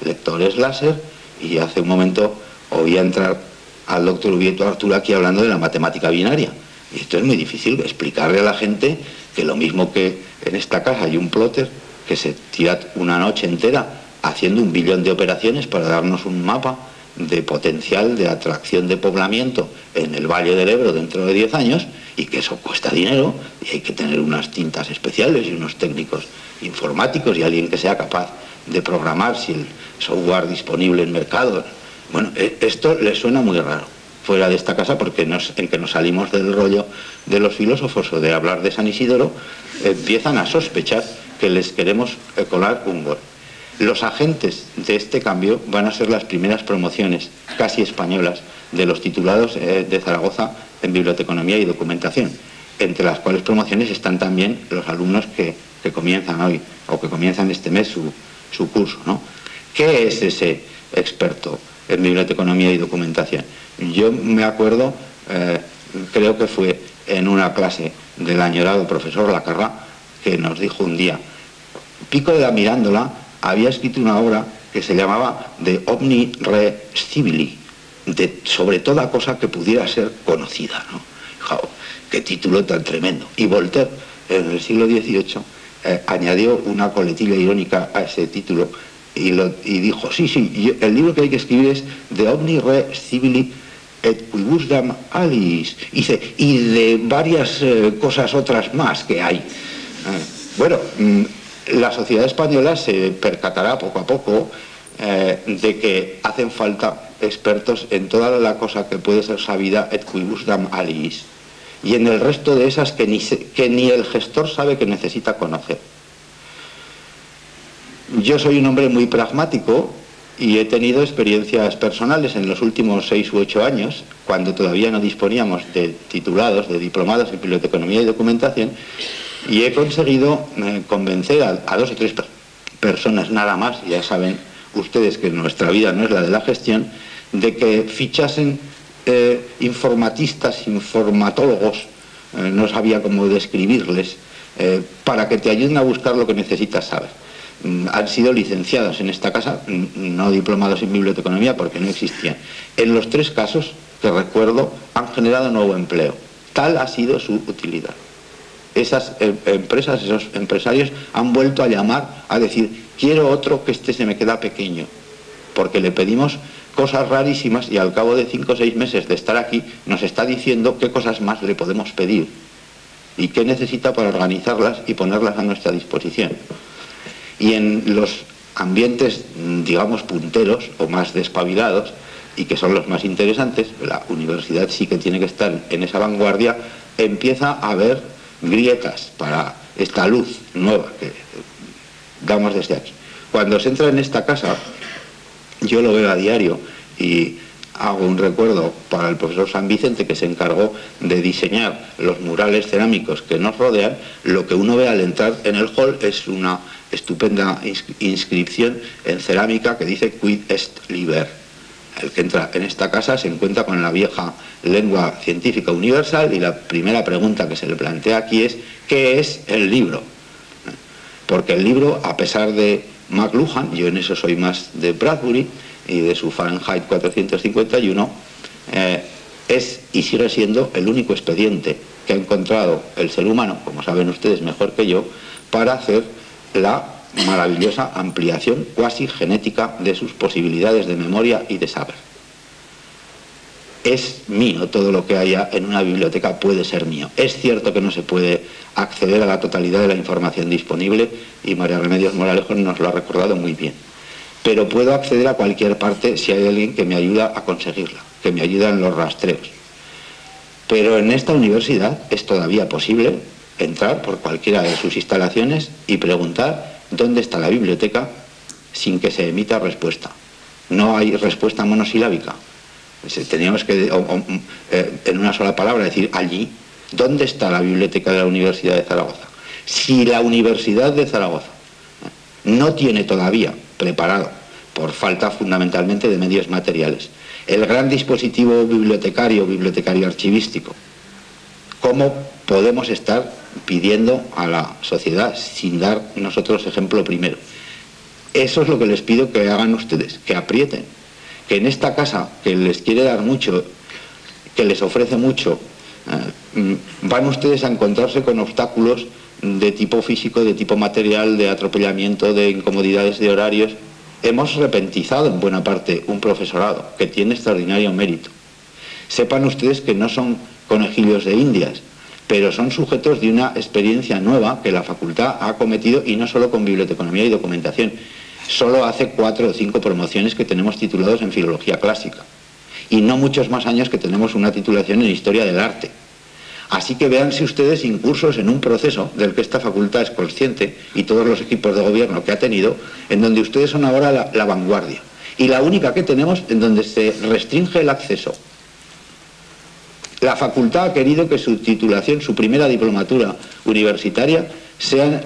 lectores láser, y hace un momento oía entrar al doctor Ubieto Arturo aquí hablando de la matemática binaria. Y esto es muy difícil explicarle a la gente que lo mismo que en esta casa hay un plotter que se tira una noche entera haciendo 1 billón de operaciones para darnos un mapa de potencial de atracción de poblamiento en el Valle del Ebro dentro de 10 años, y que eso cuesta dinero y hay que tener unas tintas especiales y unos técnicos informáticos y alguien que sea capaz de programar si el software disponible en mercado. Bueno, esto les suena muy raro fuera de esta casa, porque en que nos salimos del rollo de los filósofos o de hablar de San Isidoro, empiezan a sospechar que les queremos colar un gol. Los agentes de este cambio van a ser las primeras promociones casi españolas de los titulados de Zaragoza en biblioteconomía y documentación, entre las cuales promociones están también los alumnos que comienzan hoy o que comienzan este mes su curso, ¿no? ¿Qué es ese experto en biblioteconomía y documentación? Yo me acuerdo, creo que fue en una clase del añorado profesor Lacarra, que nos dijo un día, Pico de la Mirándola había escrito una obra que se llamaba De Omni Re Scibili, sobre toda cosa que pudiera ser conocida, ¿no? ¡Qué título tan tremendo! Y Voltaire, en el siglo XVIII, añadió una coletilla irónica a ese título y dijo, sí, el libro que hay que escribir es De Omni Re Scibili et quibusdam alis, y de varias cosas otras más que hay. Bueno, la sociedad española se percatará poco a poco de que hacen falta expertos en toda la cosa que puede ser sabida et quibusdam alis, y en el resto de esas que ni el gestor sabe que necesita conocer. Yo soy un hombre muy pragmático y he tenido experiencias personales en los últimos 6 u 8 años, cuando todavía no disponíamos de titulados, de diplomados en biblioteconomía y documentación, y he conseguido convencer a 2 o 3 personas nada más, ya saben ustedes que nuestra vida no es la de la gestión, de que fichasen informatistas, informatólogos, no sabía cómo describirles, para que te ayuden a buscar lo que necesitas saber. Han sido licenciados en esta casa, no diplomados en biblioteconomía porque no existían. En los 3 casos que recuerdo han generado nuevo empleo. Tal ha sido su utilidad. Esas empresas, esos empresarios han vuelto a llamar a decir, quiero otro que este se me queda pequeño, porque le pedimos cosas rarísimas y al cabo de 5 o 6 meses de estar aquí nos está diciendo qué cosas más le podemos pedir y qué necesita para organizarlas y ponerlas a nuestra disposición. Y en los ambientes, digamos, punteros o más despabilados, y que son los más interesantes, la universidad sí que tiene que estar en esa vanguardia, empieza a haber grietas para esta luz nueva que damos desde aquí. Cuando se entra en esta casa, yo lo veo a diario y hago un recuerdo para el profesor San Vicente, que se encargó de diseñar los murales cerámicos que nos rodean. Lo que uno ve al entrar en el hall es una estupenda inscripción en cerámica que dice Quid est liber. El que entra en esta casa se encuentra con la vieja lengua científica universal y la primera pregunta que se le plantea aquí es ¿qué es el libro? Porque el libro, a pesar de McLuhan, yo en eso soy más de Bradbury y de su Fahrenheit 451, es y sigue siendo el único expediente que ha encontrado el ser humano, como saben ustedes mejor que yo, para hacer la maravillosa ampliación cuasi genética de sus posibilidades de memoria y de saber. Es mío, todo lo que haya en una biblioteca puede ser mío. Es cierto que no se puede acceder a la totalidad de la información disponible y María Remedios Moralejo nos lo ha recordado muy bien. Pero puedo acceder a cualquier parte si hay alguien que me ayuda a conseguirla, que me ayuda en los rastreos. Pero en esta universidad es todavía posible entrar por cualquiera de sus instalaciones y preguntar dónde está la biblioteca sin que se emita respuesta. No hay respuesta monosilábica. Teníamos que, en una sola palabra, decir allí. ¿Dónde está la biblioteca de la Universidad de Zaragoza? Si la Universidad de Zaragoza no tiene todavía preparado, por falta fundamentalmente de medios materiales, el gran dispositivo bibliotecario archivístico, ¿cómo podemos estar pidiendo a la sociedad sin dar nosotros ejemplo primero? Eso es lo que les pido que hagan ustedes, que aprieten, que en esta casa que les quiere dar mucho, que les ofrece mucho, van ustedes a encontrarse con obstáculos de tipo físico, de tipo material, de atropellamiento, de incomodidades de horarios. Hemos repentizado en buena parte un profesorado que tiene extraordinario mérito. Sepan ustedes que no son conejillos de indias, pero son sujetos de una experiencia nueva que la facultad ha cometido, y no solo con biblioteconomía y documentación. Solo hace 4 o 5 promociones que tenemos titulados en filología clásica y no muchos más años que tenemos una titulación en historia del arte. Así que véanse ustedes incursos en un proceso del que esta facultad es consciente, y todos los equipos de gobierno que ha tenido, en donde ustedes son ahora la vanguardia y la única que tenemos en donde se restringe el acceso. La facultad ha querido que su titulación, su primera diplomatura universitaria, sea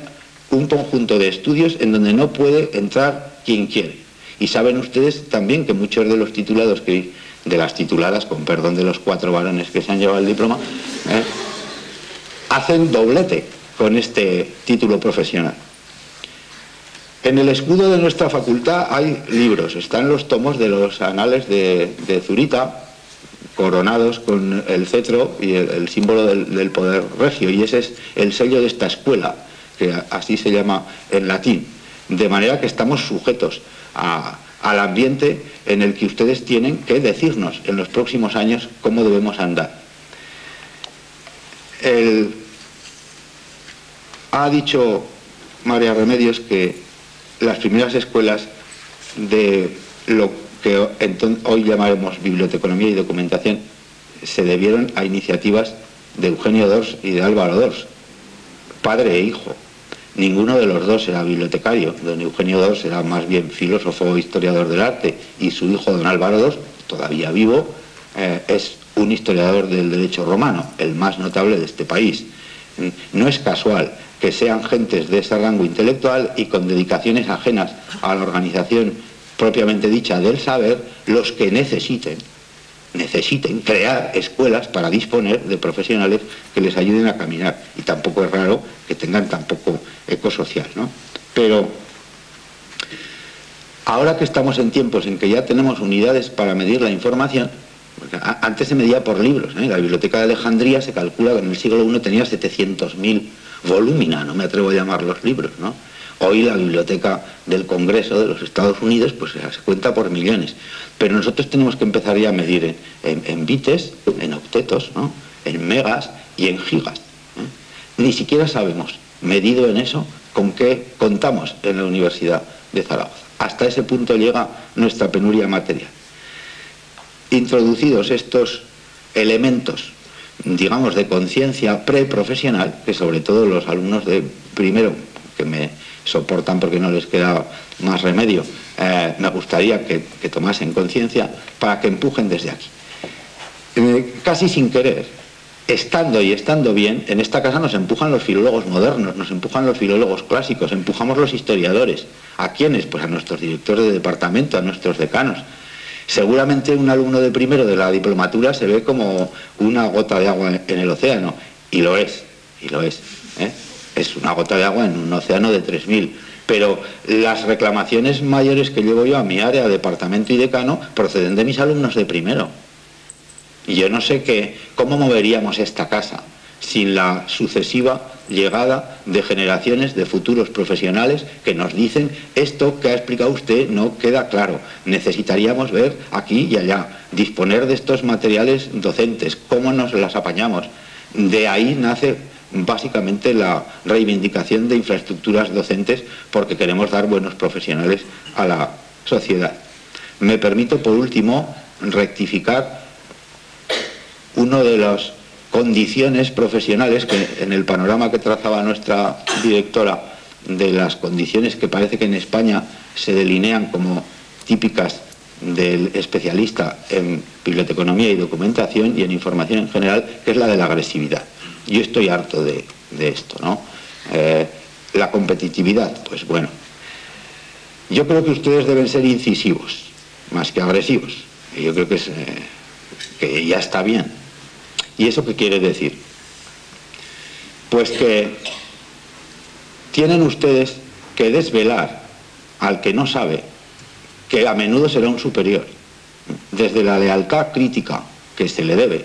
un conjunto de estudios en donde no puede entrar quien quiere. Y saben ustedes también que muchos de los titulados que de las tituladas, con perdón de los 4 varones que se han llevado el diploma, hacen doblete con este título profesional. En el escudo de nuestra facultad hay libros, están los tomos de los anales de Zurita, coronados con el cetro y el símbolo del poder regio, y ese es el sello de esta escuela, que así se llama en latín, de manera que estamos sujetos al ambiente en el que ustedes tienen que decirnos en los próximos años cómo debemos andar. Ha dicho María Remedios que las primeras escuelas de lo que hoy llamaremos biblioteconomía y documentación se debieron a iniciativas de Eugenio d'Ors y de Álvaro d'Ors, padre e hijo. Ninguno de los dos era bibliotecario. Don Eugenio d'Ors era más bien filósofo e historiador del arte, y su hijo don Álvaro d'Ors, todavía vivo, es un historiador del derecho romano, el más notable de este país. No es casual que sean gentes de ese rango intelectual y con dedicaciones ajenas a la organización propiamente dicha del saber los que necesiten crear escuelas para disponer de profesionales que les ayuden a caminar, y tampoco es raro que tengan tan poco eco social, ¿no? Pero ahora que estamos en tiempos en que ya tenemos unidades para medir la información, porque antes se medía por libros, ¿eh? La Biblioteca de Alejandría se calcula que en el siglo I tenía 700.000 volúmina, no me atrevo a llamarlos libros, ¿no? Hoy la Biblioteca del Congreso de los Estados Unidos pues se cuenta por millones, pero nosotros tenemos que empezar ya a medir en bites, en octetos, ¿no? En megas y en gigas, ¿eh? Ni siquiera sabemos, medido en eso, con qué contamos en la Universidad de Zaragoza. Hasta ese punto llega nuestra penuria material. Introducidos estos elementos, digamos, de conciencia preprofesional, que sobre todo los alumnos de primero, que me soportan porque no les queda más remedio, me gustaría que tomasen conciencia para que empujen desde aquí. Casi sin querer, estando bien, en esta casa nos empujan los filólogos modernos, nos empujan los filólogos clásicos, empujamos los historiadores. ¿A quiénes? Pues a nuestros directores de departamento, a nuestros decanos. Seguramente un alumno de primero de la diplomatura se ve como una gota de agua en el océano, y lo es, ¿eh? Es una gota de agua en un océano de 3.000, pero las reclamaciones mayores que llevo yo a mi área, departamento y decano, proceden de mis alumnos de primero. Y yo no sé cómo moveríamos esta casa sin la sucesiva llegada de generaciones de futuros profesionales que nos dicen: esto que ha explicado usted no queda claro, necesitaríamos ver aquí y allá, disponer de estos materiales docentes, cómo nos las apañamos. De ahí nace básicamente la reivindicación de infraestructuras docentes, porque queremos dar buenos profesionales a la sociedad. Me permito, por último, rectificar una de las condiciones profesionales que, en el panorama que trazaba nuestra directora, de las condiciones que parece que en España se delinean como típicas del especialista en biblioteconomía y documentación y en información en general, que es la de la agresividad. Yo estoy harto de esto, ¿no? La competitividad, pues bueno, yo creo que ustedes deben ser incisivos más que agresivos. Yo creo que ya está bien. ¿Y eso qué quiere decir? Pues que tienen ustedes que desvelar al que no sabe, que a menudo será un superior, desde la lealtad crítica que se le debe,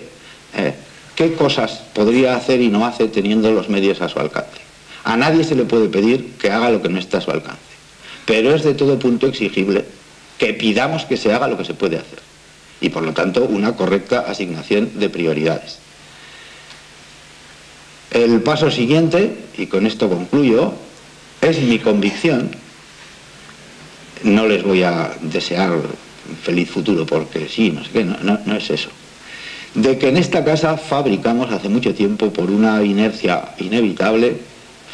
qué cosas podría hacer y no hace teniendo los medios a su alcance. A nadie se le puede pedir que haga lo que no está a su alcance, pero es de todo punto exigible que pidamos que se haga lo que se puede hacer, y por lo tanto una correcta asignación de prioridades. El paso siguiente, y con esto concluyo, es mi convicción. No les voy a desear un feliz futuro porque sí, no sé qué, no es eso. De que en esta casa fabricamos hace mucho tiempo, por una inercia inevitable,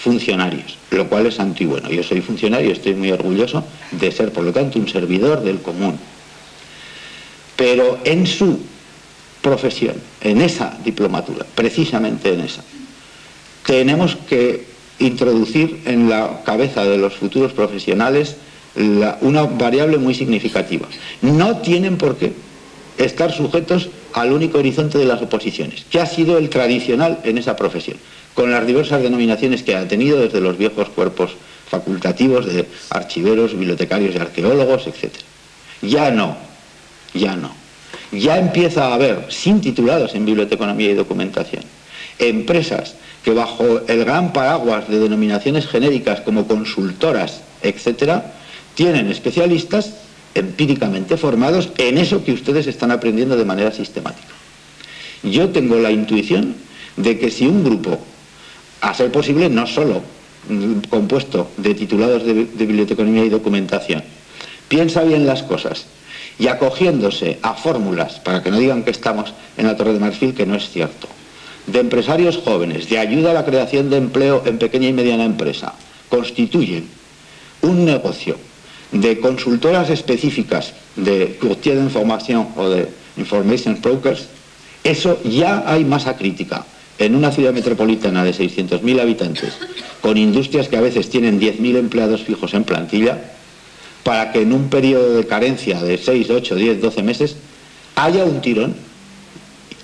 funcionarios, lo cual es santo y bueno. Yo soy funcionario y estoy muy orgulloso de ser, por lo tanto, un servidor del común. Pero en su profesión, en esa diplomatura, precisamente en esa, tenemos que introducir en la cabeza de los futuros profesionales una variable muy significativa. No tienen por qué estar sujetos al único horizonte de las oposiciones, que ha sido el tradicional en esa profesión, con las diversas denominaciones que ha tenido desde los viejos cuerpos facultativos de archiveros, bibliotecarios y arqueólogos, etc. Ya no. Ya empieza a haber, sin titulados en biblioteconomía y documentación, empresas que bajo el gran paraguas de denominaciones genéricas como consultoras, etc., tienen especialistas empíricamente formados en eso que ustedes están aprendiendo de manera sistemática. Yo tengo la intuición de que si un grupo, a ser posible no solo compuesto de titulados de biblioteconomía y documentación, piensa bien las cosas y acogiéndose a fórmulas, para que no digan que estamos en la Torre de Marfil, que no es cierto, de empresarios jóvenes, de ayuda a la creación de empleo en pequeña y mediana empresa, constituyen un negocio de consultoras específicas de courtier de información o de information brokers, eso ya hay masa crítica en una ciudad metropolitana de 600.000 habitantes, con industrias que a veces tienen 10.000 empleados fijos en plantilla, para que en un periodo de carencia de 6, 8, 10, 12 meses haya un tirón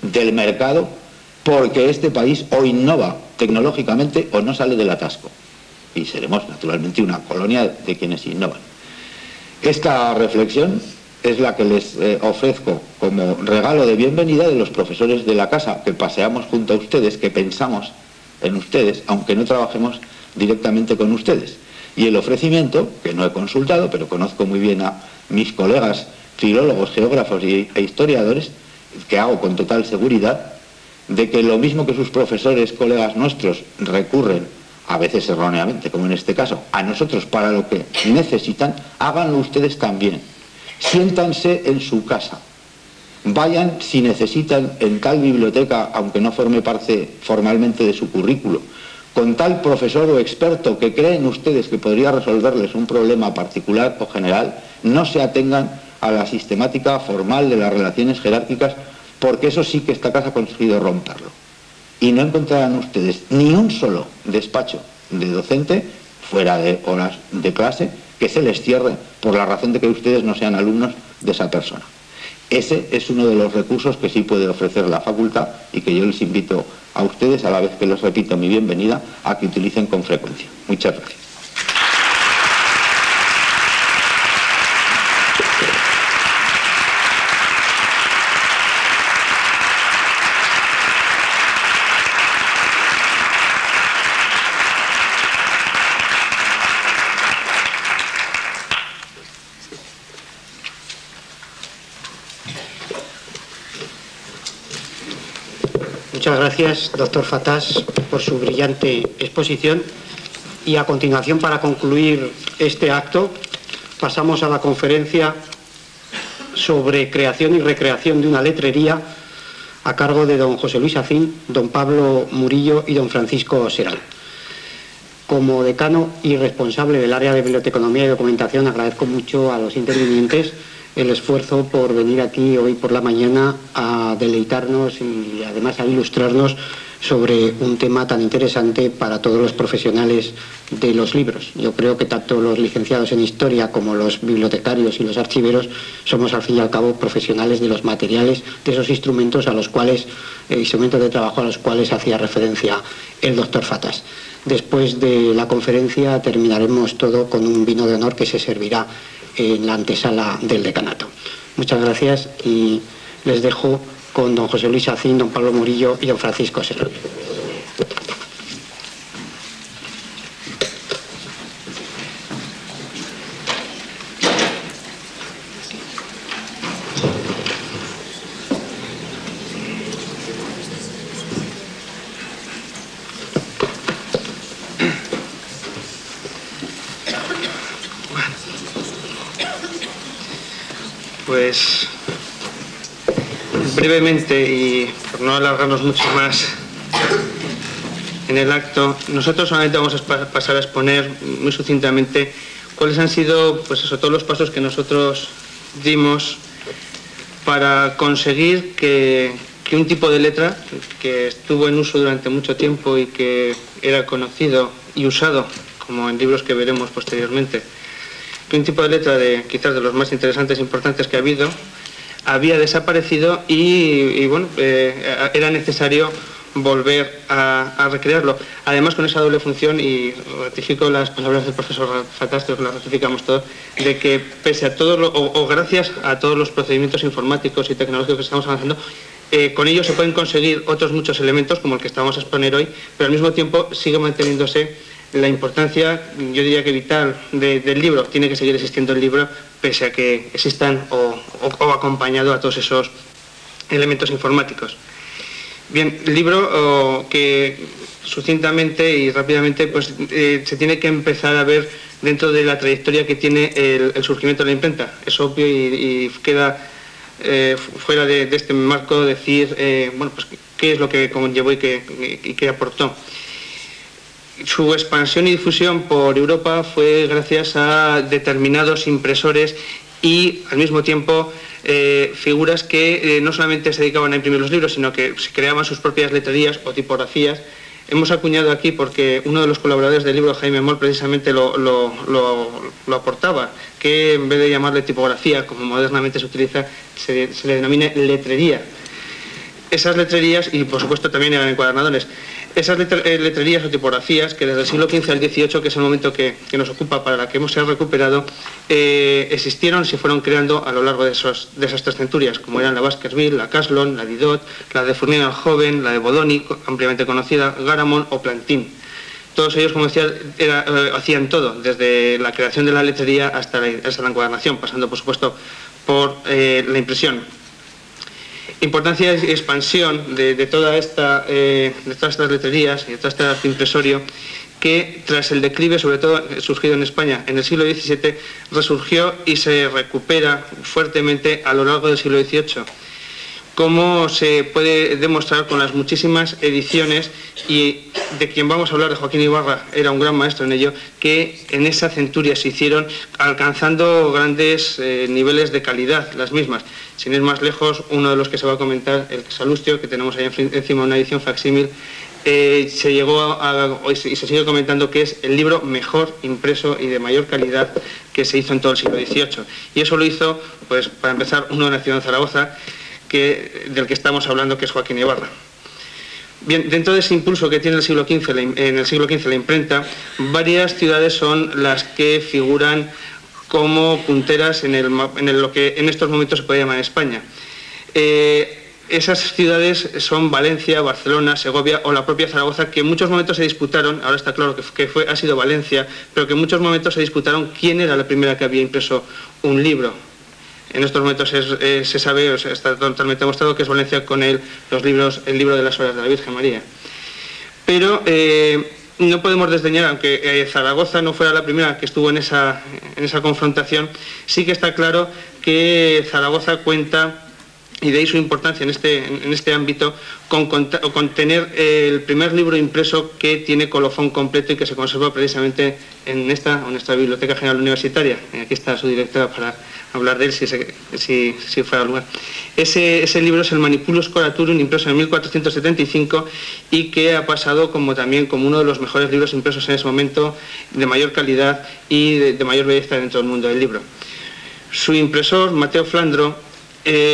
del mercado, porque este país o innova tecnológicamente o no sale del atasco. Y seremos naturalmente una colonia de quienes innovan. Esta reflexión es la que les ofrezco como regalo de bienvenida de los profesores de la casa, que paseamos junto a ustedes, que pensamos en ustedes, aunque no trabajemos directamente con ustedes. Y el ofrecimiento, que no he consultado, pero conozco muy bien a mis colegas filólogos, geógrafos e historiadores, que hago con total seguridad, de que lo mismo que sus profesores, colegas nuestros, recurren, a veces erróneamente, como en este caso, a nosotros para lo que necesitan, háganlo ustedes también. Siéntanse en su casa. Vayan, si necesitan, en tal biblioteca, aunque no forme parte formalmente de su currículo, con tal profesor o experto que creen ustedes que podría resolverles un problema particular o general, no se atengan a la sistemática formal de las relaciones jerárquicas, porque eso sí que esta casa ha conseguido romperlo. Y no encontrarán ustedes ni un solo despacho de docente, fuera de horas de clase, que se les cierre por la razón de que ustedes no sean alumnos de esa persona. Ese es uno de los recursos que sí puede ofrecer la facultad y que yo les invito a ustedes, a la vez que les repito mi bienvenida, a que utilicen con frecuencia. Muchas gracias. Muchas gracias, doctor Fatás, por su brillante exposición. Y a continuación, para concluir este acto, pasamos a la conferencia sobre creación y recreación de una letrería a cargo de don José Luis Acín, don Pablo Murillo y don Francisco Seral. Como decano y responsable del área de biblioteconomía y documentación, agradezco mucho a los intervinientes el esfuerzo por venir aquí hoy por la mañana a deleitarnos y además a ilustrarnos sobre un tema tan interesante para todos los profesionales de los libros. Yo creo que tanto los licenciados en Historia como los bibliotecarios y los archiveros somos al fin y al cabo profesionales de los materiales, de esos instrumentos a los cuales, instrumentos de trabajo a los cuales hacía referencia el doctor Fatás. Después de la conferencia terminaremos todo con un vino de honor que se servirá en la antesala del decanato. Muchas gracias y les dejo con don José Luis Acín, don Pablo Murillo y don Francisco Seral. Pues brevemente y por no alargarnos mucho más en el acto, nosotros solamente vamos a pasar a exponer muy sucintamente cuáles han sido, pues eso, todos los pasos que nosotros dimos para conseguir que un tipo de letra que estuvo en uso durante mucho tiempo y que era conocido y usado, como en libros que veremos posteriormente, que un tipo de letra quizás de los más interesantes e importantes que ha habido, había desaparecido y bueno, era necesario volver a recrearlo. Además, con esa doble función, y ratifico las palabras del profesor Fatastro, que las ratificamos todos, de que pese a todo o gracias a todos los procedimientos informáticos y tecnológicos que estamos avanzando, con ello se pueden conseguir otros muchos elementos, como el que estamos a exponer hoy, pero al mismo tiempo sigue manteniéndose la importancia, yo diría que vital, del libro. Tiene que seguir existiendo el libro, pese a que existan o acompañado a todos esos elementos informáticos. Bien, el libro que sucintamente y rápidamente pues, se tiene que empezar a ver dentro de la trayectoria que tiene el surgimiento de la imprenta. Es obvio y queda fuera de este marco decir bueno, pues, qué es lo que conllevó y qué aportó. Su expansión y difusión por Europa fue gracias a determinados impresores y al mismo tiempo figuras que no solamente se dedicaban a imprimir los libros, sino que se creaban sus propias letrerías o tipografías. Hemos acuñado aquí porque uno de los colaboradores del libro, Jaime Moll, precisamente lo aportaba, que en vez de llamarle tipografía, como modernamente se utiliza, se le denomina letrería. Esas letrerías, y por supuesto también eran encuadernadores, esas letrerías o tipografías que desde el siglo XV al XVIII, que es el momento que nos ocupa, para la que hemos recuperado, existieron y se fueron creando a lo largo de esas 3 centurias, como eran la Baskerville, la Caslon, la Didot, la de Fournier el Joven, la de Bodoni, ampliamente conocida, Garamond o Plantin. Todos ellos, como decía, hacían todo, desde la creación de la letrería hasta la encuadernación, pasando por supuesto por la impresión. Importancia y expansión de todas estas letrerías y de todo este arte impresorio, que tras el declive, sobre todo surgido en España en el siglo XVII, resurgió y se recupera fuertemente a lo largo del siglo XVIII. Como se puede demostrar con las muchísimas ediciones, y de quien vamos a hablar, de Joaquín Ibarra, era un gran maestro en ello, que en esa centuria se hicieron, alcanzando grandes niveles de calidad las mismas. Sin ir más lejos, uno de los que se va a comentar, el Salustio, que tenemos ahí encima una edición facsímil, se llegó y se sigue comentando que es el libro mejor impreso y de mayor calidad que se hizo en todo el siglo XVIII. Y eso lo hizo, pues para empezar, uno nacido en Zaragoza, del que estamos hablando, que es Joaquín Ibarra. Bien, dentro de ese impulso que tiene en el siglo XV la imprenta, varias ciudades son las que figuran como punteras en lo que en estos momentos se puede llamar España. Esas ciudades son Valencia, Barcelona, Segovia o la propia Zaragoza, que en muchos momentos se disputaron, ahora está claro que ha sido Valencia, pero que en muchos momentos se disputaron quién era la primera que había impreso un libro. En estos momentos se sabe, está totalmente demostrado que es Valencia con el libro de las Horas de la Virgen María. Pero no podemos desdeñar, aunque Zaragoza no fuera la primera que estuvo en esa confrontación, sí que está claro que Zaragoza cuenta, y de ahí su importancia en este ámbito, con tener el primer libro impreso que tiene colofón completo y que se conserva precisamente en nuestra Biblioteca General Universitaria. Aquí está su directora para hablar de él si fuera al lugar. Ese libro es el Manipulus Coraturum, impreso en 1475, y que ha pasado también como uno de los mejores libros impresos en ese momento, de mayor calidad y de mayor belleza dentro del mundo del libro. Su impresor, Mateo Flandro,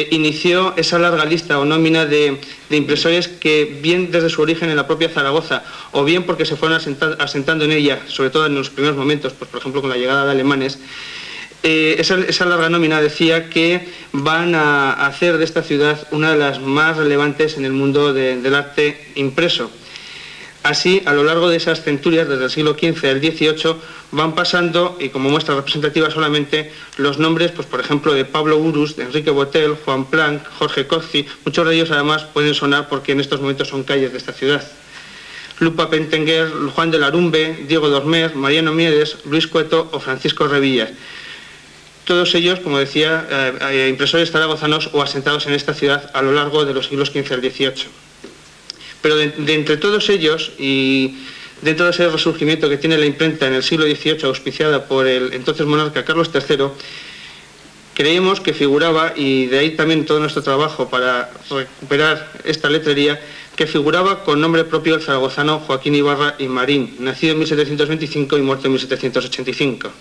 inició esa larga lista o nómina de impresores que, bien desde su origen en la propia Zaragoza, o bien porque se fueron asentando en ella, sobre todo en los primeros momentos, pues por ejemplo con la llegada de alemanes, esa larga nómina decía que van a hacer de esta ciudad una de las más relevantes en el mundo del arte impreso. Así, a lo largo de esas centurias, desde el siglo XV al XVIII, van pasando, y como muestra representativa solamente, los nombres, pues por ejemplo, de Pablo Urus, de Enrique Botel, Juan Planck, Jorge Cozzi. Muchos de ellos además pueden sonar porque en estos momentos son calles de esta ciudad. Lupa Pentenguer, Juan de Larumbe, Diego Dormer, Mariano Miedes, Luis Cueto o Francisco Revillas. Todos ellos, como decía, impresores zaragozanos o asentados en esta ciudad a lo largo de los siglos XV al XVIII. Pero de entre todos ellos, y dentro de ese resurgimiento que tiene la imprenta en el siglo XVIII, auspiciada por el entonces monarca Carlos III, creemos que figuraba, y de ahí también todo nuestro trabajo para recuperar esta letrería, que figuraba con nombre propio el zaragozano Joaquín Ibarra y Marín, nacido en 1725 y muerto en 1785.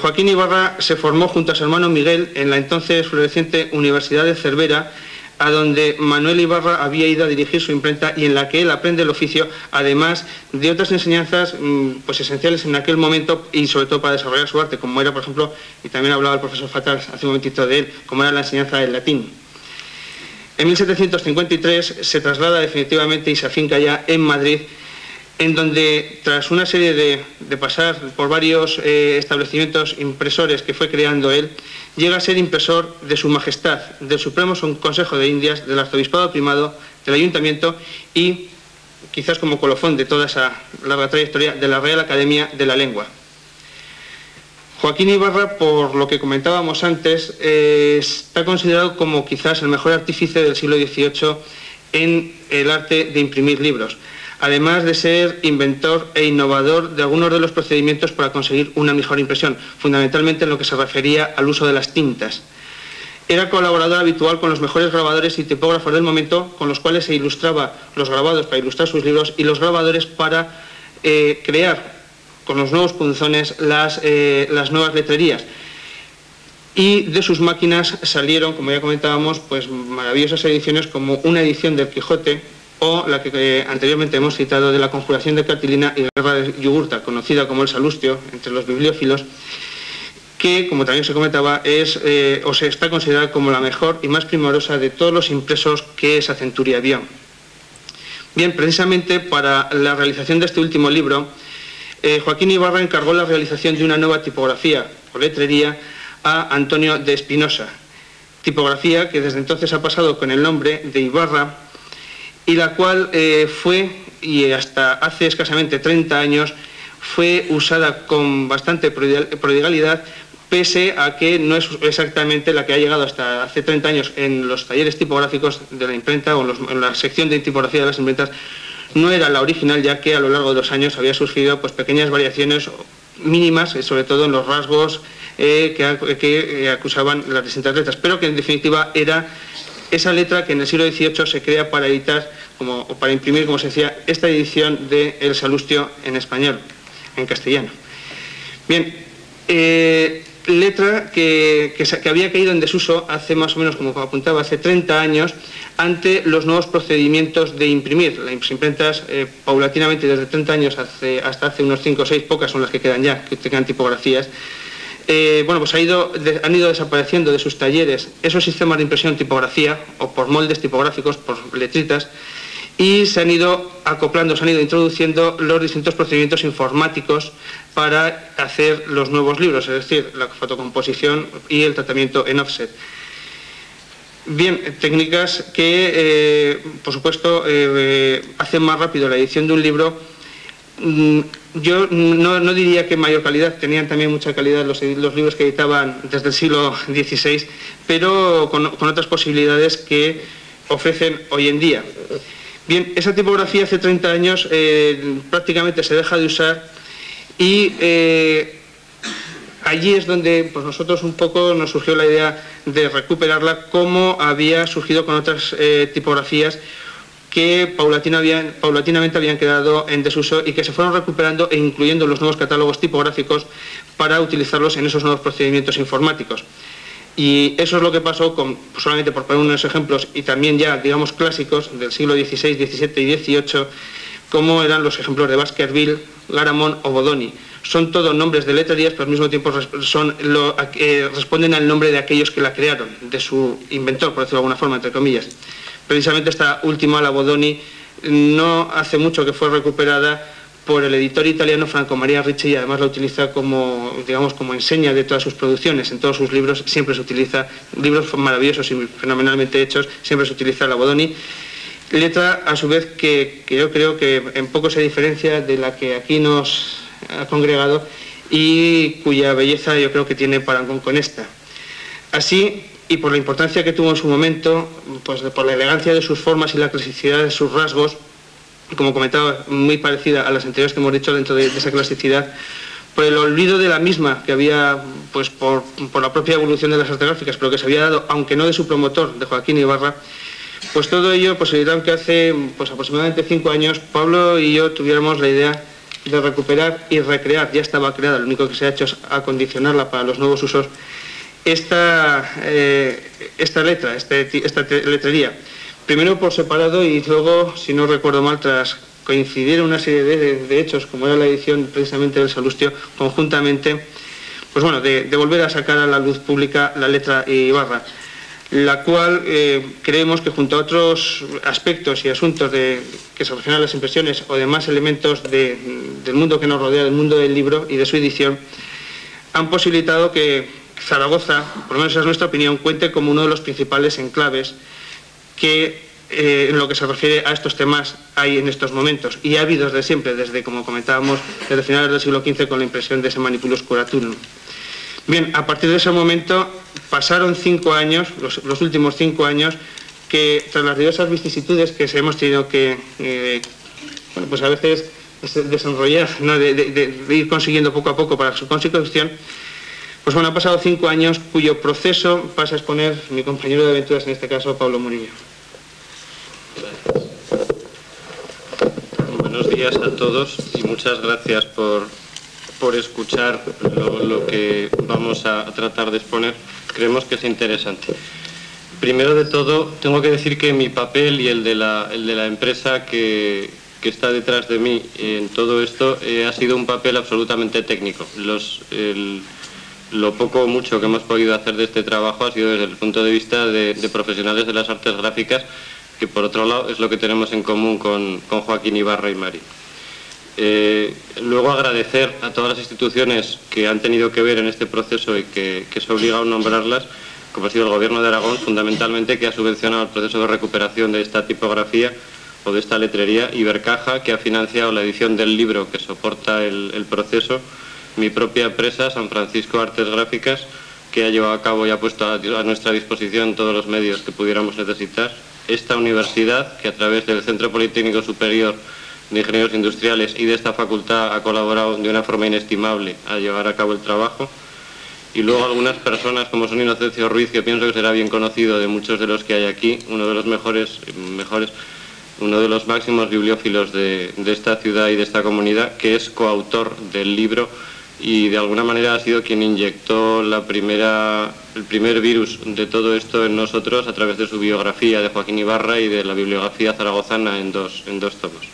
Joaquín Ibarra se formó junto a su hermano Miguel en la entonces floreciente Universidad de Cervera, a donde Manuel Ibarra había ido a dirigir su imprenta y en la que él aprende el oficio, además de otras enseñanzas pues esenciales en aquel momento y sobre todo para desarrollar su arte, como era, por ejemplo, y también hablaba el profesor Fatal hace un momentito de él, como era la enseñanza del latín. En 1753 se traslada definitivamente y se afinca ya en Madrid, en donde tras una serie de pasar por varios establecimientos impresores que fue creando él, llega a ser impresor de Su Majestad, del Supremo Consejo de Indias, del Arzobispado Primado, del Ayuntamiento y, quizás como colofón de toda esa larga trayectoria, de la Real Academia de la Lengua. Joaquín Ibarra, por lo que comentábamos antes, está considerado como quizás el mejor artífice del siglo XVIII en el arte de imprimir libros, además de ser inventor e innovador de algunos de los procedimientos para conseguir una mejor impresión, fundamentalmente en lo que se refería al uso de las tintas. Era colaborador habitual con los mejores grabadores y tipógrafos del momento, con los cuales se ilustraba los grabados para ilustrar sus libros y los grabadores para crear con los nuevos punzones las nuevas letrerías. Y de sus máquinas salieron, como ya comentábamos, pues maravillosas ediciones como una edición del Quijote, o la que anteriormente hemos citado de la Conjuración de Catilina y la Guerra de Yugurta, conocida como el Salustio entre los bibliófilos, que, como también se comentaba, o se está considerada como la mejor y más primorosa de todos los impresos que esa centuria vio. Bien, precisamente para la realización de este último libro, Joaquín Ibarra encargó la realización de una nueva tipografía o letrería a Antonio de Espinosa, tipografía que desde entonces ha pasado con el nombre de Ibarra, y la cual fue, y hasta hace escasamente 30 años, fue usada con bastante prodigalidad, pese a que no es exactamente la que ha llegado hasta hace 30 años en los talleres tipográficos de la imprenta o en la sección de tipografía de las imprentas. No era la original, ya que a lo largo de los años había sufrido pues, pequeñas variaciones mínimas, sobre todo en los rasgos que acusaban las distintas letras, pero que en definitiva era esa letra que en el siglo XVIII se crea para editar, o para imprimir, como se decía, esta edición de El Salustio en español, en castellano. Bien, letra que había caído en desuso hace más o menos, como apuntaba, hace 30 años, ante los nuevos procedimientos de imprimir. Las imprentas, paulatinamente, desde 30 años hasta hace unos 5 o 6, pocas son las que quedan ya, que tengan tipografías, bueno, pues han ido desapareciendo de sus talleres esos sistemas de impresión tipografía, o por moldes tipográficos, por letritas, y se han ido acoplando, se han ido introduciendo los distintos procedimientos informáticos para hacer los nuevos libros, es decir, la fotocomposición y el tratamiento en offset. Bien, técnicas que, por supuesto, hacen más rápido la edición de un libro. Yo no diría que mayor calidad, tenían también mucha calidad los libros que editaban desde el siglo XVI, pero con otras posibilidades que ofrecen hoy en día. Bien, esa tipografía hace 30 años prácticamente se deja de usar y allí es donde pues nosotros un poco nos surgió la idea de recuperarla, como había surgido con otras tipografías que paulatinamente habían quedado en desuso y que se fueron recuperando e incluyendo los nuevos catálogos tipográficos para utilizarlos en esos nuevos procedimientos informáticos. Y eso es lo que pasó con, solamente por poner unos ejemplos, y también ya, digamos, clásicos del siglo XVI, XVII y XVIII, como eran los ejemplos de Baskerville, Garamond o Bodoni. Son todos nombres de letrerías, pero al mismo tiempo responden al nombre de aquellos que la crearon, de su inventor, por decirlo de alguna forma, entre comillas. Precisamente esta última, la Bodoni, no hace mucho que fue recuperada por el editor italiano Franco Maria Ricci, y además la utiliza como, digamos, como enseña de todas sus producciones. En todos sus libros siempre se utiliza, libros maravillosos y fenomenalmente hechos, siempre se utiliza la Bodoni. Letra, a su vez, que yo creo que en poco se diferencia de la que aquí nos ha congregado y cuya belleza yo creo que tiene parangón con esta. Así, y por la importancia que tuvo en su momento, pues por la elegancia de sus formas y la clasicidad de sus rasgos, como comentaba, muy parecida a las anteriores que hemos dicho dentro de esa clasicidad, por el olvido de la misma que había, pues por la propia evolución de las artes gráficas, pero que se había dado, aunque no de su promotor, de Joaquín Ibarra, pues todo ello posibilitaron que hace pues aproximadamente 5 años Pablo y yo tuviéramos la idea de recuperar y recrear, ya estaba creada, lo único que se ha hecho es acondicionarla para los nuevos usos, esta letrería. Primero por separado y luego, si no recuerdo mal, tras coincidir en una serie de hechos, como era la edición precisamente del Salustio, conjuntamente, pues bueno, de volver a sacar a la luz pública la letra y barra, la cual creemos que junto a otros aspectos y asuntos que se refieren a las impresiones o demás elementos del mundo que nos rodea, del mundo del libro y de su edición, han posibilitado que Zaragoza, por lo menos esa es nuestra opinión, cuente como uno de los principales enclaves que en lo que se refiere a estos temas hay en estos momentos, y ha habido desde siempre, desde, como comentábamos, desde finales del siglo XV con la impresión de ese Manipulus Curatunum. Bien, a partir de ese momento pasaron 5 años, los últimos 5 años, que tras las diversas vicisitudes que hemos tenido que, bueno, pues a veces desenrollar, ¿no? de ir consiguiendo poco a poco para su consecución, pues bueno, han pasado 5 años cuyo proceso pasa a exponer mi compañero de aventuras, en este caso, Pablo Murillo. Buenos días a todos y muchas gracias por escuchar lo que vamos a tratar de exponer. Creemos que es interesante. Primero de todo, tengo que decir que mi papel y el de la empresa que está detrás de mí en todo esto ha sido un papel absolutamente técnico. Lo poco o mucho que hemos podido hacer de este trabajo ha sido desde el punto de vista de profesionales de las artes gráficas, que por otro lado es lo que tenemos en común con Joaquín Ibarra y Mari. Luego agradecer a todas las instituciones que han tenido que ver en este proceso y que se ha obligado a nombrarlas, como ha sido el Gobierno de Aragón, fundamentalmente, que ha subvencionado el proceso de recuperación de esta tipografía o de esta letrería, Ibercaja, que ha financiado la edición del libro que soporta el proceso, mi propia empresa, San Francisco Artes Gráficas, que ha llevado a cabo y ha puesto a nuestra disposición todos los medios que pudiéramos necesitar, esta universidad, que a través del Centro Politécnico Superior de Ingenieros Industriales y de esta facultad ha colaborado de una forma inestimable a llevar a cabo el trabajo, y luego algunas personas como son Inocencio Ruiz, que pienso que será bien conocido de muchos de los que hay aquí, uno de los uno de los máximos bibliófilos de esta ciudad y de esta comunidad, que es coautor del libro y de alguna manera ha sido quien inyectó el primer virus de todo esto en nosotros a través de su biografía de Joaquín Ibarra y de la bibliografía zaragozana en dos tomos.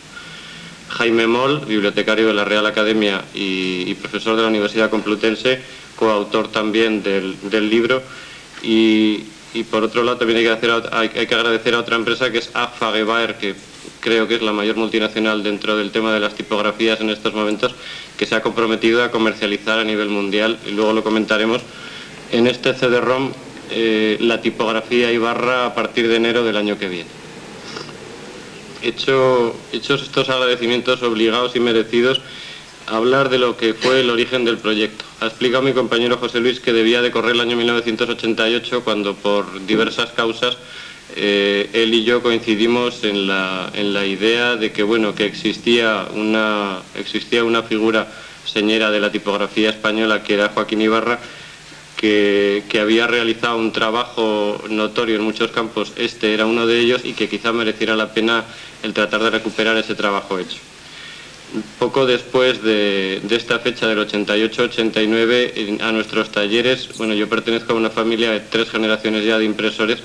Jaime Moll, bibliotecario de la Real Academia y profesor de la Universidad Complutense, coautor también del libro, y por otro lado también hay que agradecer a otra empresa que es AFA Gebaer, que creo que es la mayor multinacional dentro del tema de las tipografías en estos momentos, que se ha comprometido a comercializar a nivel mundial, y luego lo comentaremos, en este CD-ROM la tipografía Ibarra a partir de enero del año que viene. Hechos estos agradecimientos obligados y merecidos, a hablar de lo que fue el origen del proyecto. Ha explicado mi compañero José Luis que debía de correr el año 1988, cuando por diversas causas él y yo coincidimos en la idea de que, bueno, que existía una figura señera de la tipografía española, que era Joaquín Ibarra, que había realizado un trabajo notorio en muchos campos, este era uno de ellos, y que quizá mereciera la pena el tratar de recuperar ese trabajo hecho. Poco después de esta fecha del 88-89, a nuestros talleres, bueno, yo pertenezco a una familia de 3 generaciones ya de impresores,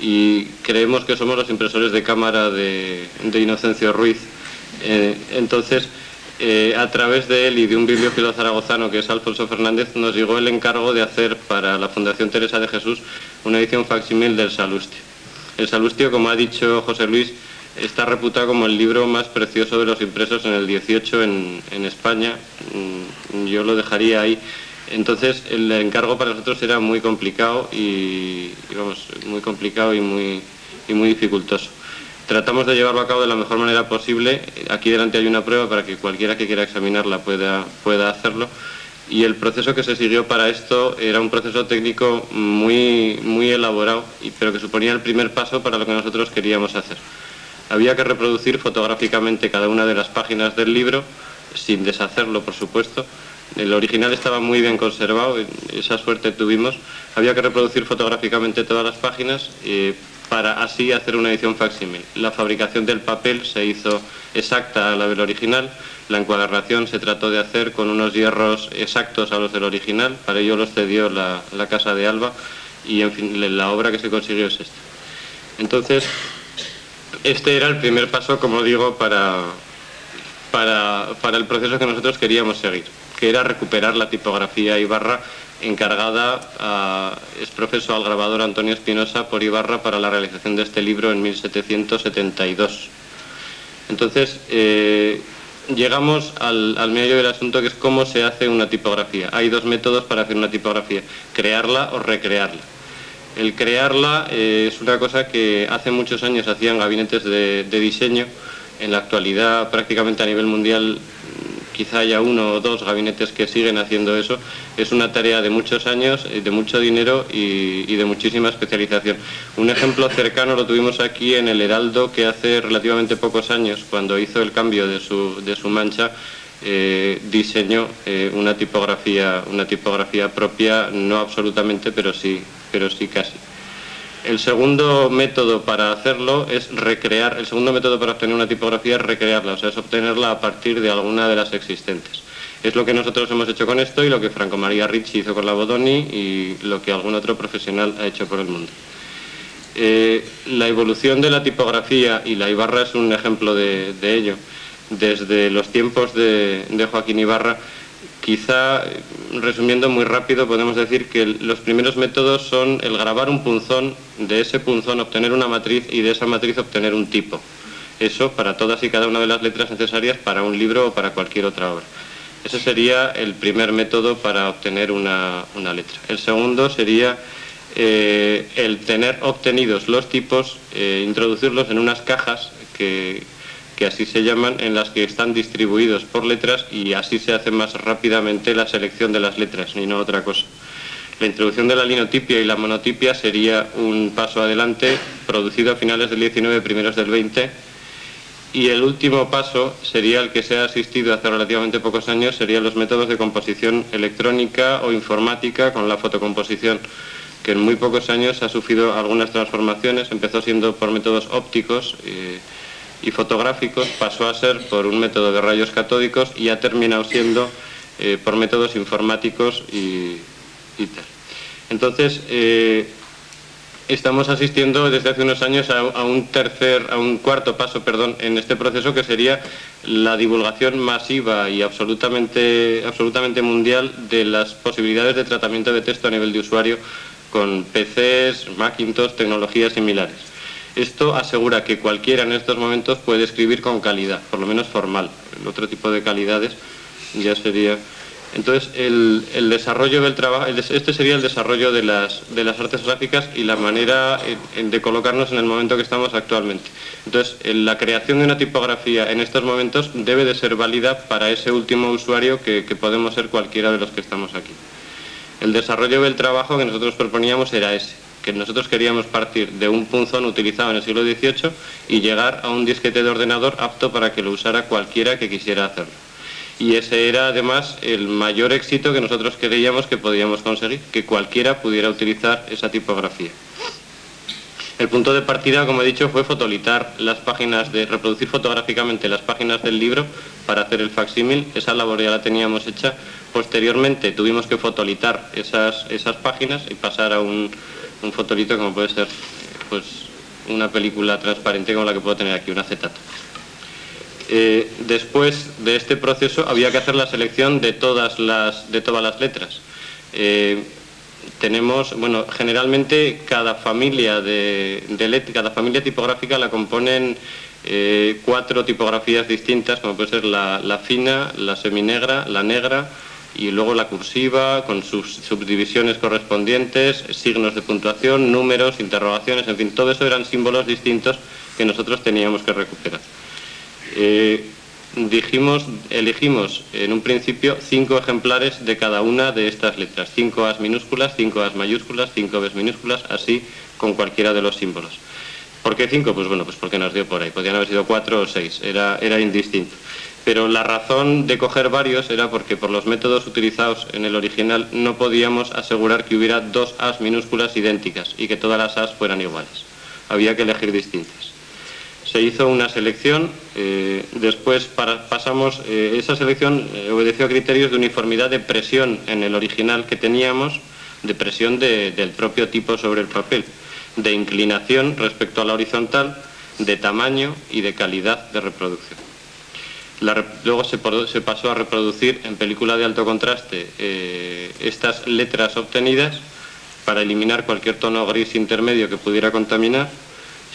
y creemos que somos los impresores de cámara de Inocencio Ruiz. Entonces, a través de él y de un bibliófilo zaragozano que es Alfonso Fernández, nos llegó el encargo de hacer para la Fundación Teresa de Jesús una edición facsímil del Salustio. El Salustio, como ha dicho José Luis, está reputado como el libro más precioso de los impresos en el 18 en España. Yo lo dejaría ahí. Entonces el encargo para nosotros era muy complicado y muy dificultoso. Tratamos de llevarlo a cabo de la mejor manera posible. Aquí delante hay una prueba para que cualquiera que quiera examinarla pueda hacerlo. Y el proceso que se siguió para esto era un proceso técnico muy elaborado, pero que suponía el primer paso para lo que nosotros queríamos hacer. Había que reproducir fotográficamente cada una de las páginas del libro, sin deshacerlo, por supuesto. El original estaba muy bien conservado, esa suerte tuvimos. Había que reproducir fotográficamente todas las páginas, para así hacer una edición facsímil. La fabricación del papel se hizo exacta a la del original, la encuadernación se trató de hacer con unos hierros exactos a los del original, para ello los cedió la Casa de Alba, y en fin, la obra que se consiguió es esta. Entonces, este era el primer paso, como digo, para el proceso que nosotros queríamos seguir, que era recuperar la tipografía Ibarra, encargada a exprofeso al grabador Antonio Espinosa por Ibarra para la realización de este libro en 1772. Entonces, llegamos al meollo del asunto, que es cómo se hace una tipografía. Hay dos métodos para hacer una tipografía: crearla o recrearla. El crearla es una cosa que hace muchos años hacían gabinetes de diseño. En la actualidad, prácticamente a nivel mundial, quizá haya uno o dos gabinetes que siguen haciendo eso. Es una tarea de muchos años, de mucho dinero y de muchísima especialización. Un ejemplo cercano lo tuvimos aquí en el Heraldo, que hace relativamente pocos años, cuando hizo el cambio de su mancha, diseñó una tipografía propia, no absolutamente, pero sí casi. El segundo método para hacerlo es recrear. El segundo método para obtener una tipografía es recrearla, o sea, es obtenerla a partir de alguna de las existentes. Es lo que nosotros hemos hecho con esto y lo que Franco María Ricci hizo con la Bodoni y lo que algún otro profesional ha hecho por el mundo. La evolución de la tipografía, y la Ibarra es un ejemplo de ello, desde los tiempos de Joaquín Ibarra. Quizá, resumiendo muy rápido, podemos decir que los primeros métodos son el grabar un punzón, de ese punzón obtener una matriz y de esa matriz obtener un tipo. Eso para todas y cada una de las letras necesarias para un libro o para cualquier otra obra. Ese sería el primer método para obtener una letra. El segundo sería el tener obtenidos los tipos, introducirlos en unas cajas que así se llaman, en las que están distribuidos por letras, y así se hace más rápidamente la selección de las letras, y no otra cosa. La introducción de la linotipia y la monotipia sería un paso adelante, producido a finales del 19, primeros del 20, y el último paso sería el que se ha asistido hace relativamente pocos años, serían los métodos de composición electrónica o informática con la fotocomposición, que en muy pocos años ha sufrido algunas transformaciones. Empezó siendo por métodos ópticos y fotográficos, pasó a ser por un método de rayos catódicos y ha terminado siendo por métodos informáticos y tal. Entonces, estamos asistiendo desde hace unos años a un cuarto paso, en este proceso, que sería la divulgación masiva y absolutamente mundial de las posibilidades de tratamiento de texto a nivel de usuario con PCs, Macintosh, tecnologías similares. Esto asegura que cualquiera en estos momentos puede escribir con calidad, por lo menos formal. El otro tipo de calidades ya sería... Entonces, el desarrollo del trabajo, este sería el desarrollo de las artes gráficas y la manera de colocarnos en el momento que estamos actualmente. Entonces, la creación de una tipografía en estos momentos debe de ser válida para ese último usuario que podemos ser cualquiera de los que estamos aquí. El desarrollo del trabajo que nosotros proponíamos era ese, que nosotros queríamos partir de un punzón utilizado en el siglo XVIII y llegar a un disquete de ordenador apto para que lo usara cualquiera que quisiera hacerlo. Y ese era además el mayor éxito que nosotros creíamos que podíamos conseguir, que cualquiera pudiera utilizar esa tipografía. El punto de partida, como he dicho, fue fotolitar las páginas, reproducir fotográficamente las páginas del libro para hacer el facsímil. Esa labor ya la teníamos hecha. Posteriormente tuvimos que fotolitar esas páginas y pasar a un fotolito, como puede ser pues una película transparente como la que puedo tener aquí, un acetato. Después de este proceso había que hacer la selección de todas las letras. Tenemos, bueno, generalmente cada familia tipográfica la componen 4 tipografías distintas, como puede ser la fina, la seminegra, la negra y luego la cursiva, con sus subdivisiones correspondientes, signos de puntuación, números, interrogaciones, en fin, todo eso eran símbolos distintos que nosotros teníamos que recuperar. Elegimos en un principio 5 ejemplares de cada una de estas letras, 5 As minúsculas, 5 As mayúsculas, 5 Bs minúsculas, así con cualquiera de los símbolos. ¿Por qué 5? Pues bueno, pues porque nos dio por ahí, podrían haber sido 4 o 6, era indistinto. Pero la razón de coger varios era porque por los métodos utilizados en el original no podíamos asegurar que hubiera 2 As minúsculas idénticas y que todas las As fueran iguales. había que elegir distintas. Se hizo una selección, después pasamos, esa selección obedeció a criterios de uniformidad de presión en el original que teníamos, de presión del propio tipo sobre el papel, de inclinación respecto a la horizontal, de tamaño y de calidad de reproducción. Luego se pasó a reproducir en película de alto contraste estas letras obtenidas para eliminar cualquier tono gris intermedio que pudiera contaminar.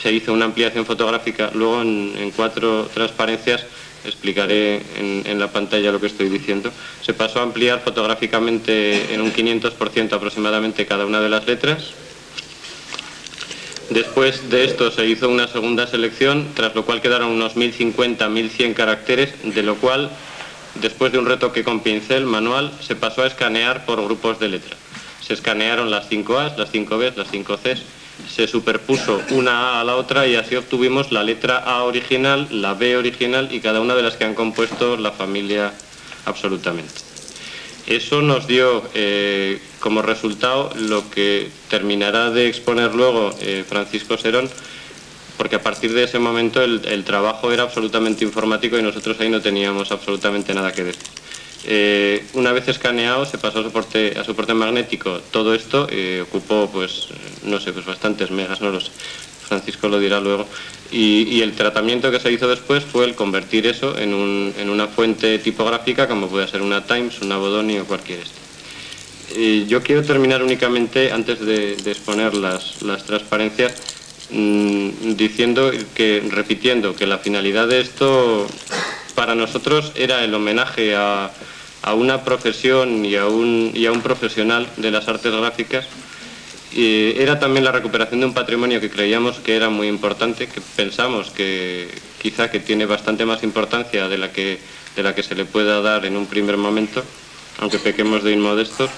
Se hizo una ampliación fotográfica, luego en 4 transparencias explicaré en la pantalla lo que estoy diciendo. Se pasó a ampliar fotográficamente en un 500% aproximadamente cada una de las letras. Después de esto se hizo una segunda selección, tras lo cual quedaron unos 1050, 1100 caracteres, de lo cual, después de un retoque con pincel manual, se pasó a escanear por grupos de letra. Se escanearon las 5As, las 5Bs, las 5Cs, se superpuso una A a la otra y así obtuvimos la letra A original, la B original y cada una de las que han compuesto la familia absolutamente. Eso nos dio como resultado lo que terminará de exponer luego Francisco Serón, porque a partir de ese momento el trabajo era absolutamente informático y nosotros ahí no teníamos absolutamente nada que decir. Una vez escaneado se pasó a soporte magnético. Todo esto ocupó pues bastantes megas, no lo sé, Francisco lo dirá luego, y el tratamiento que se hizo después fue el convertir eso en una fuente tipográfica como puede ser una Times, una Bodoni o cualquier yo quiero terminar únicamente, antes de exponer las transparencias, repitiendo que la finalidad de esto para nosotros era el homenaje a una profesión y a un profesional de las artes gráficas. Era también la recuperación de un patrimonio que creíamos que era muy importante, que pensamos que quizá que tiene bastante más importancia de la que se le pueda dar en un primer momento, aunque pequemos de inmodestos,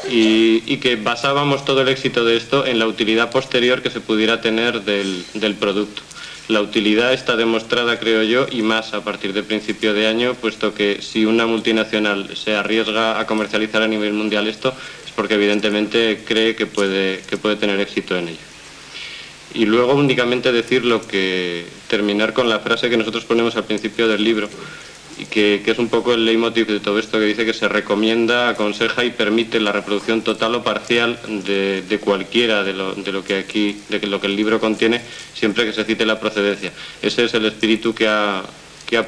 y que basábamos todo el éxito de esto en la utilidad posterior que se pudiera tener del producto. La utilidad está demostrada, creo yo, y más a partir de principio de año, puesto que si una multinacional se arriesga a comercializar a nivel mundial esto, es porque evidentemente cree que puede tener éxito en ello. Y luego únicamente terminar con la frase que nosotros ponemos al principio del libro, y que es un poco el leitmotiv de todo esto, que dice que se recomienda, aconseja y permite la reproducción total o parcial de cualquiera de lo que el libro contiene, siempre que se cite la procedencia. Ese es el espíritu que ha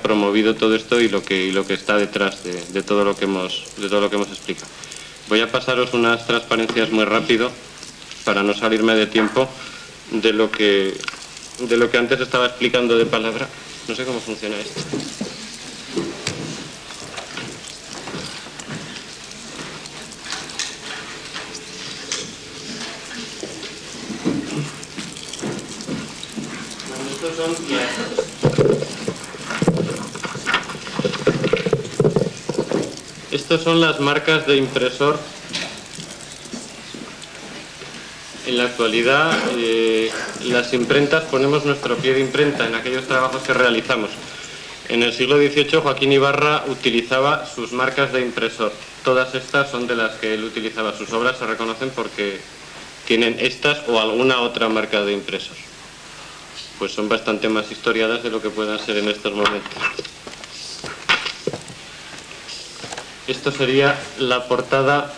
promovido todo esto y lo que está detrás de todo lo que hemos explicado. Voy a pasaros unas transparencias muy rápido para no salirme de tiempo de lo que antes estaba explicando de palabra. No sé cómo funciona esto. Estas son las marcas de impresor. En la actualidad las imprentas, ponemos nuestro pie de imprenta en aquellos trabajos que realizamos. En el siglo XVIII Joaquín Ibarra utilizaba sus marcas de impresor. Todas estas son de las que él utilizaba. Sus obras se reconocen porque tienen estas o alguna otra marca de impresor. Pues son bastante más historiadas de lo que puedan ser en estos momentos. Esto sería la portadilla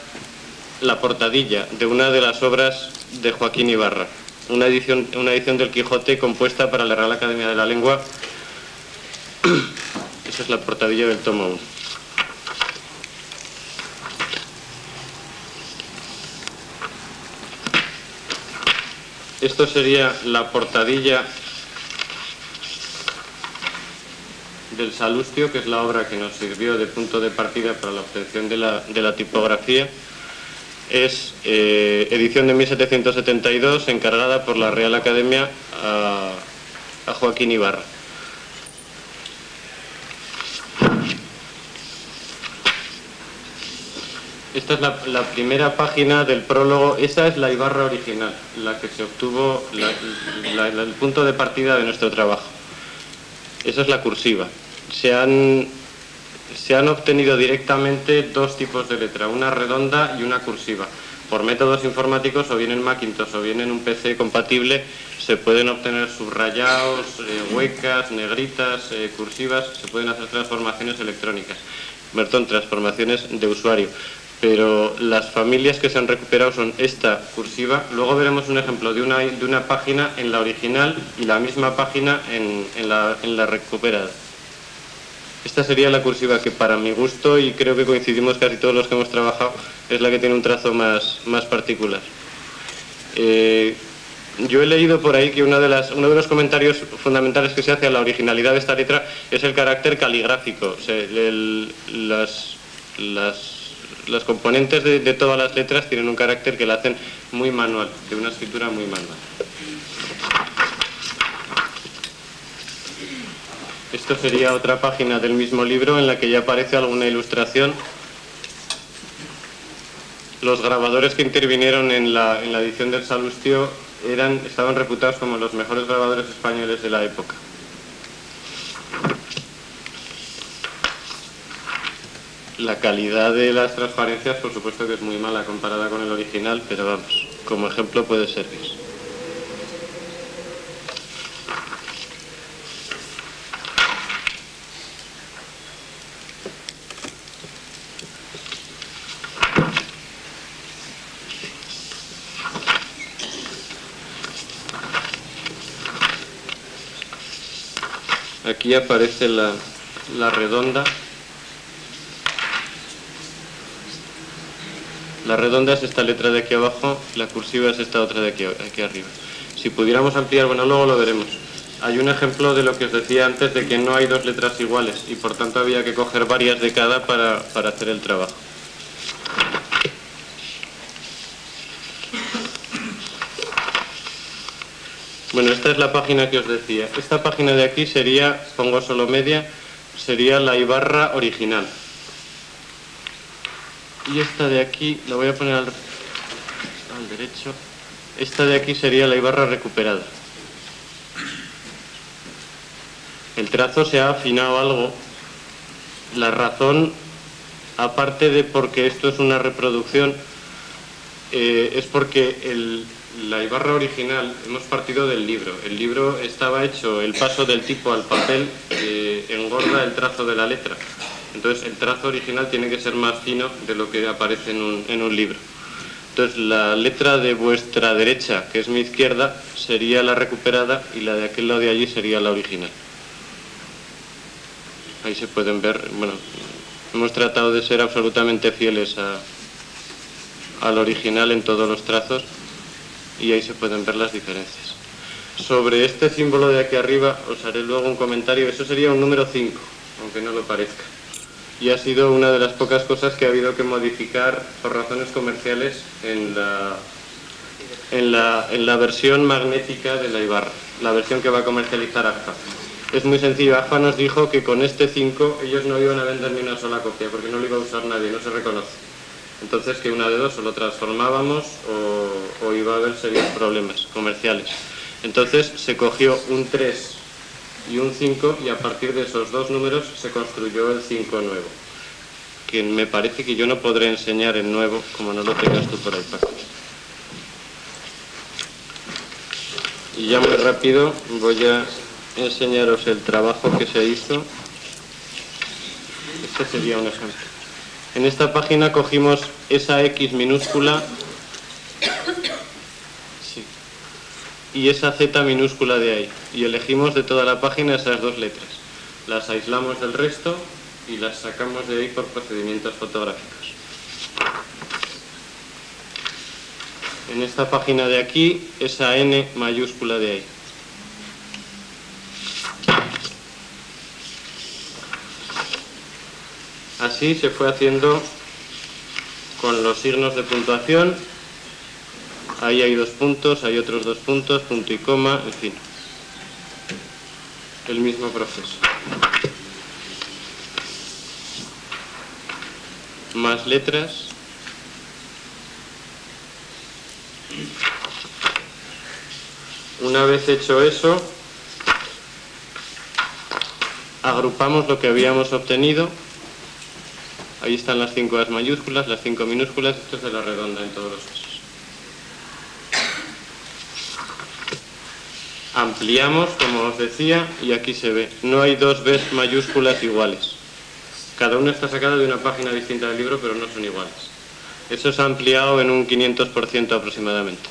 de una de las obras de Joaquín Ibarra, una edición del Quijote compuesta para la Real Academia de la Lengua. Esa es la portadilla del tomo 1. Esto sería la portadilla del Salustio, que es la obra que nos sirvió de punto de partida para la obtención de la tipografía. Es edición de 1772, encargada por la Real Academia a Joaquín Ibarra. Esta es la primera página del prólogo. Esa es la Ibarra original, la que se obtuvo, el punto de partida de nuestro trabajo. Esa es la cursiva. Se han obtenido directamente dos tipos de letra, una redonda y una cursiva. por métodos informáticos, o bien en Macintosh o bien en un PC compatible, se pueden obtener subrayados, huecas, negritas, cursivas, se pueden hacer transformaciones electrónicas, transformaciones de usuario. Pero las familias que se han recuperado son esta cursiva. Luego veremos un ejemplo de una página en la original y la misma página en la recuperada. Esta sería la cursiva que, para mi gusto, y creo que coincidimos casi todos los que hemos trabajado, es la que tiene un trazo más particular. Yo he leído por ahí que uno de los comentarios fundamentales que se hace a la originalidad de esta letra es el carácter caligráfico. O sea, las componentes de todas las letras tienen un carácter que la hacen muy manual, de una escritura muy manual. Esto sería otra página del mismo libro en la que ya aparece alguna ilustración. Los grabadores que intervinieron en la edición del Salustio estaban reputados como los mejores grabadores españoles de la época. La calidad de las transparencias, por supuesto que es muy mala comparada con el original, pero vamos, como ejemplo puede servir. Aquí aparece la redonda. La redonda es esta letra de aquí abajo, la cursiva es esta otra de aquí arriba. Si pudiéramos ampliar, bueno, luego lo veremos. Hay un ejemplo de lo que os decía antes, de que no hay dos letras iguales y por tanto había que coger varias de cada para hacer el trabajo. Bueno, esta es la página que os decía. Esta página de aquí sería, pongo solo media, sería la Ibarra original. Y esta de aquí, la voy a poner al derecho, esta de aquí sería la Ibarra recuperada. El trazo se ha afinado algo. La razón, aparte de porque esto es una reproducción, es porque la Ibarra original hemos partido del libro. El libro estaba hecho, el paso del tipo al papel engorda el trazo de la letra. Entonces el trazo original tiene que ser más fino de lo que aparece en un libro. Entonces la letra de vuestra derecha, que es mi izquierda, sería la recuperada y la de aquel lado de allí sería la original. Ahí se pueden ver, bueno, hemos tratado de ser absolutamente fieles al original en todos los trazos y ahí se pueden ver las diferencias. Sobre este símbolo de aquí arriba os haré luego un comentario. Eso sería un número 5, aunque no lo parezca. Y ha sido una de las pocas cosas que ha habido que modificar por razones comerciales en la versión magnética de la Ibarra, la versión que va a comercializar AGFA. Es muy sencillo, AGFA nos dijo que con este 5 ellos no iban a vender ni una sola copia porque no lo iba a usar nadie, no se reconoce. Entonces que una de dos, o lo transformábamos o iba a haber serios problemas comerciales. Entonces se cogió un 3 y un 5 y a partir de esos dos números se construyó el 5 nuevo, que me parece que yo no podré enseñar el nuevo como no lo tengas tú por ahí, Paco. Y ya muy rápido voy a enseñaros el trabajo que se hizo. Este sería un ejemplo. En esta página cogimos esa X minúscula y esa Z minúscula de ahí y elegimos de toda la página esas dos letras, las aislamos del resto y las sacamos de ahí por procedimientos fotográficos. En esta página de aquí, esa N mayúscula de ahí. Así se fue haciendo con los signos de puntuación. Ahí hay 2 puntos, hay otros 2 puntos, punto y coma, en fin. El mismo proceso. Más letras. Una vez hecho eso, agrupamos lo que habíamos obtenido. Ahí están las 5 As mayúsculas, las 5 minúsculas, esto es de la redonda en todos los casos. Ampliamos, como os decía, y aquí se ve. No hay dos Bs mayúsculas iguales. Cada una está sacada de una página distinta del libro, pero no son iguales. Eso se ha ampliado en un 500% aproximadamente.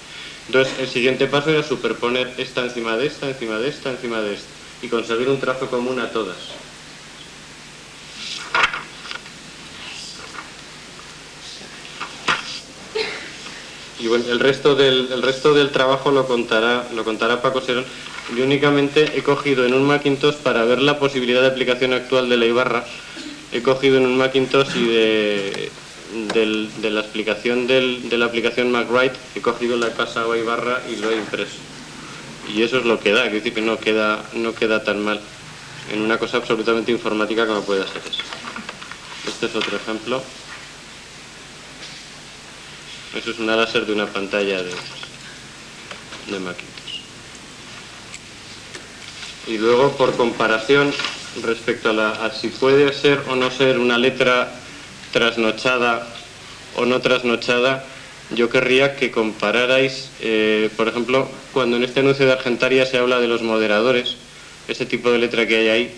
Entonces, el siguiente paso era superponer esta encima de esta, encima de esta, encima de esta, y conseguir un trazo común a todas. Y bueno, el resto del trabajo lo contará Paco Serón. Yo únicamente he cogido en un Macintosh, para ver la posibilidad de aplicación actual de la Ibarra, he cogido en un Macintosh y de la explicación de la aplicación MacWrite, he cogido la casa o Ibarra y lo he impreso. Y eso es lo que da, quiero decir que no queda tan mal en una cosa absolutamente informática como puede ser eso. Este es otro ejemplo. Eso es una láser de una pantalla de Macintosh. Y luego, por comparación, respecto a si puede ser o no ser una letra trasnochada o no trasnochada, yo querría que compararais, por ejemplo, cuando en este anuncio de Argentaria se habla de los moderadores, ese tipo de letra que hay ahí,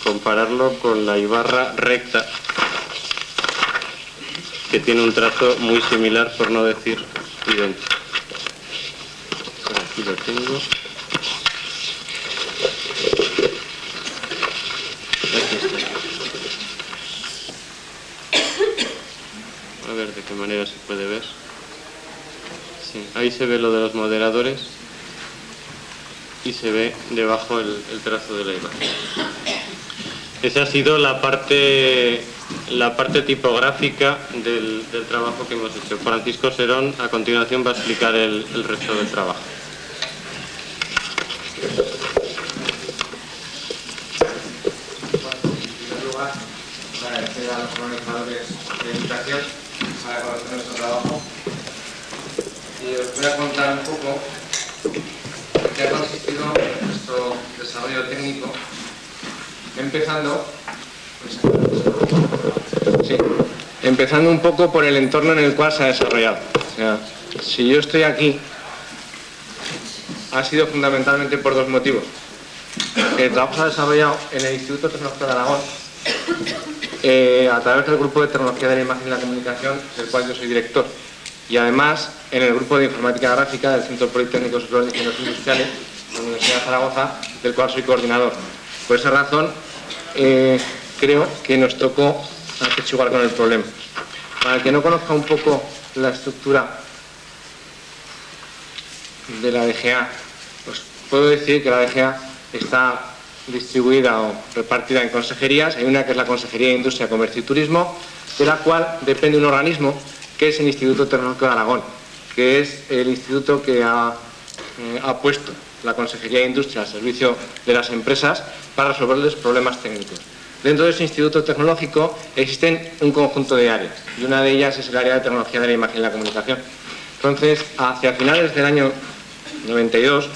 compararlo con la Ibarra recta, que tiene un trazo muy similar, por no decir idéntico. Aquí lo tengo. Aquí está. A ver de qué manera se puede ver. Sí, ahí se ve lo de los moderadores y se ve debajo el trazo de la imagen. Esa ha sido la parte tipográfica del trabajo que hemos hecho. Francisco Serón a continuación va a explicar el resto del trabajo. En primer lugar, agradecer a los organizadores de la invitación para conocer nuestro trabajo. Y os voy a contar un poco en qué ha consistido nuestro desarrollo técnico, empezando un poco por el entorno en el cual se ha desarrollado. O sea, si yo estoy aquí, ha sido fundamentalmente por dos motivos. El trabajo se ha desarrollado en el Instituto Tecnológico de Aragón, a través del Grupo de Tecnología de la Imagen y la Comunicación, del cual yo soy director, y además en el Grupo de Informática Gráfica del Centro Politécnico Superior de Ingenieros Industriales de la Universidad de Zaragoza, del cual soy coordinador. Por esa razón, creo que nos tocó apechugar con el problema. Para el que no conozca un poco la estructura de la DGA, pues puedo decir que la DGA está distribuida o repartida en consejerías. Hay una que es la Consejería de Industria, Comercio y Turismo, de la cual depende un organismo que es el Instituto Tecnológico de Aragón, que es el instituto que ha puesto la Consejería de Industria al servicio de las empresas para resolverles problemas técnicos. Dentro de ese instituto tecnológico existen un conjunto de áreas, y una de ellas es el área de tecnología de la imagen y la comunicación. Entonces, hacia finales del año 92,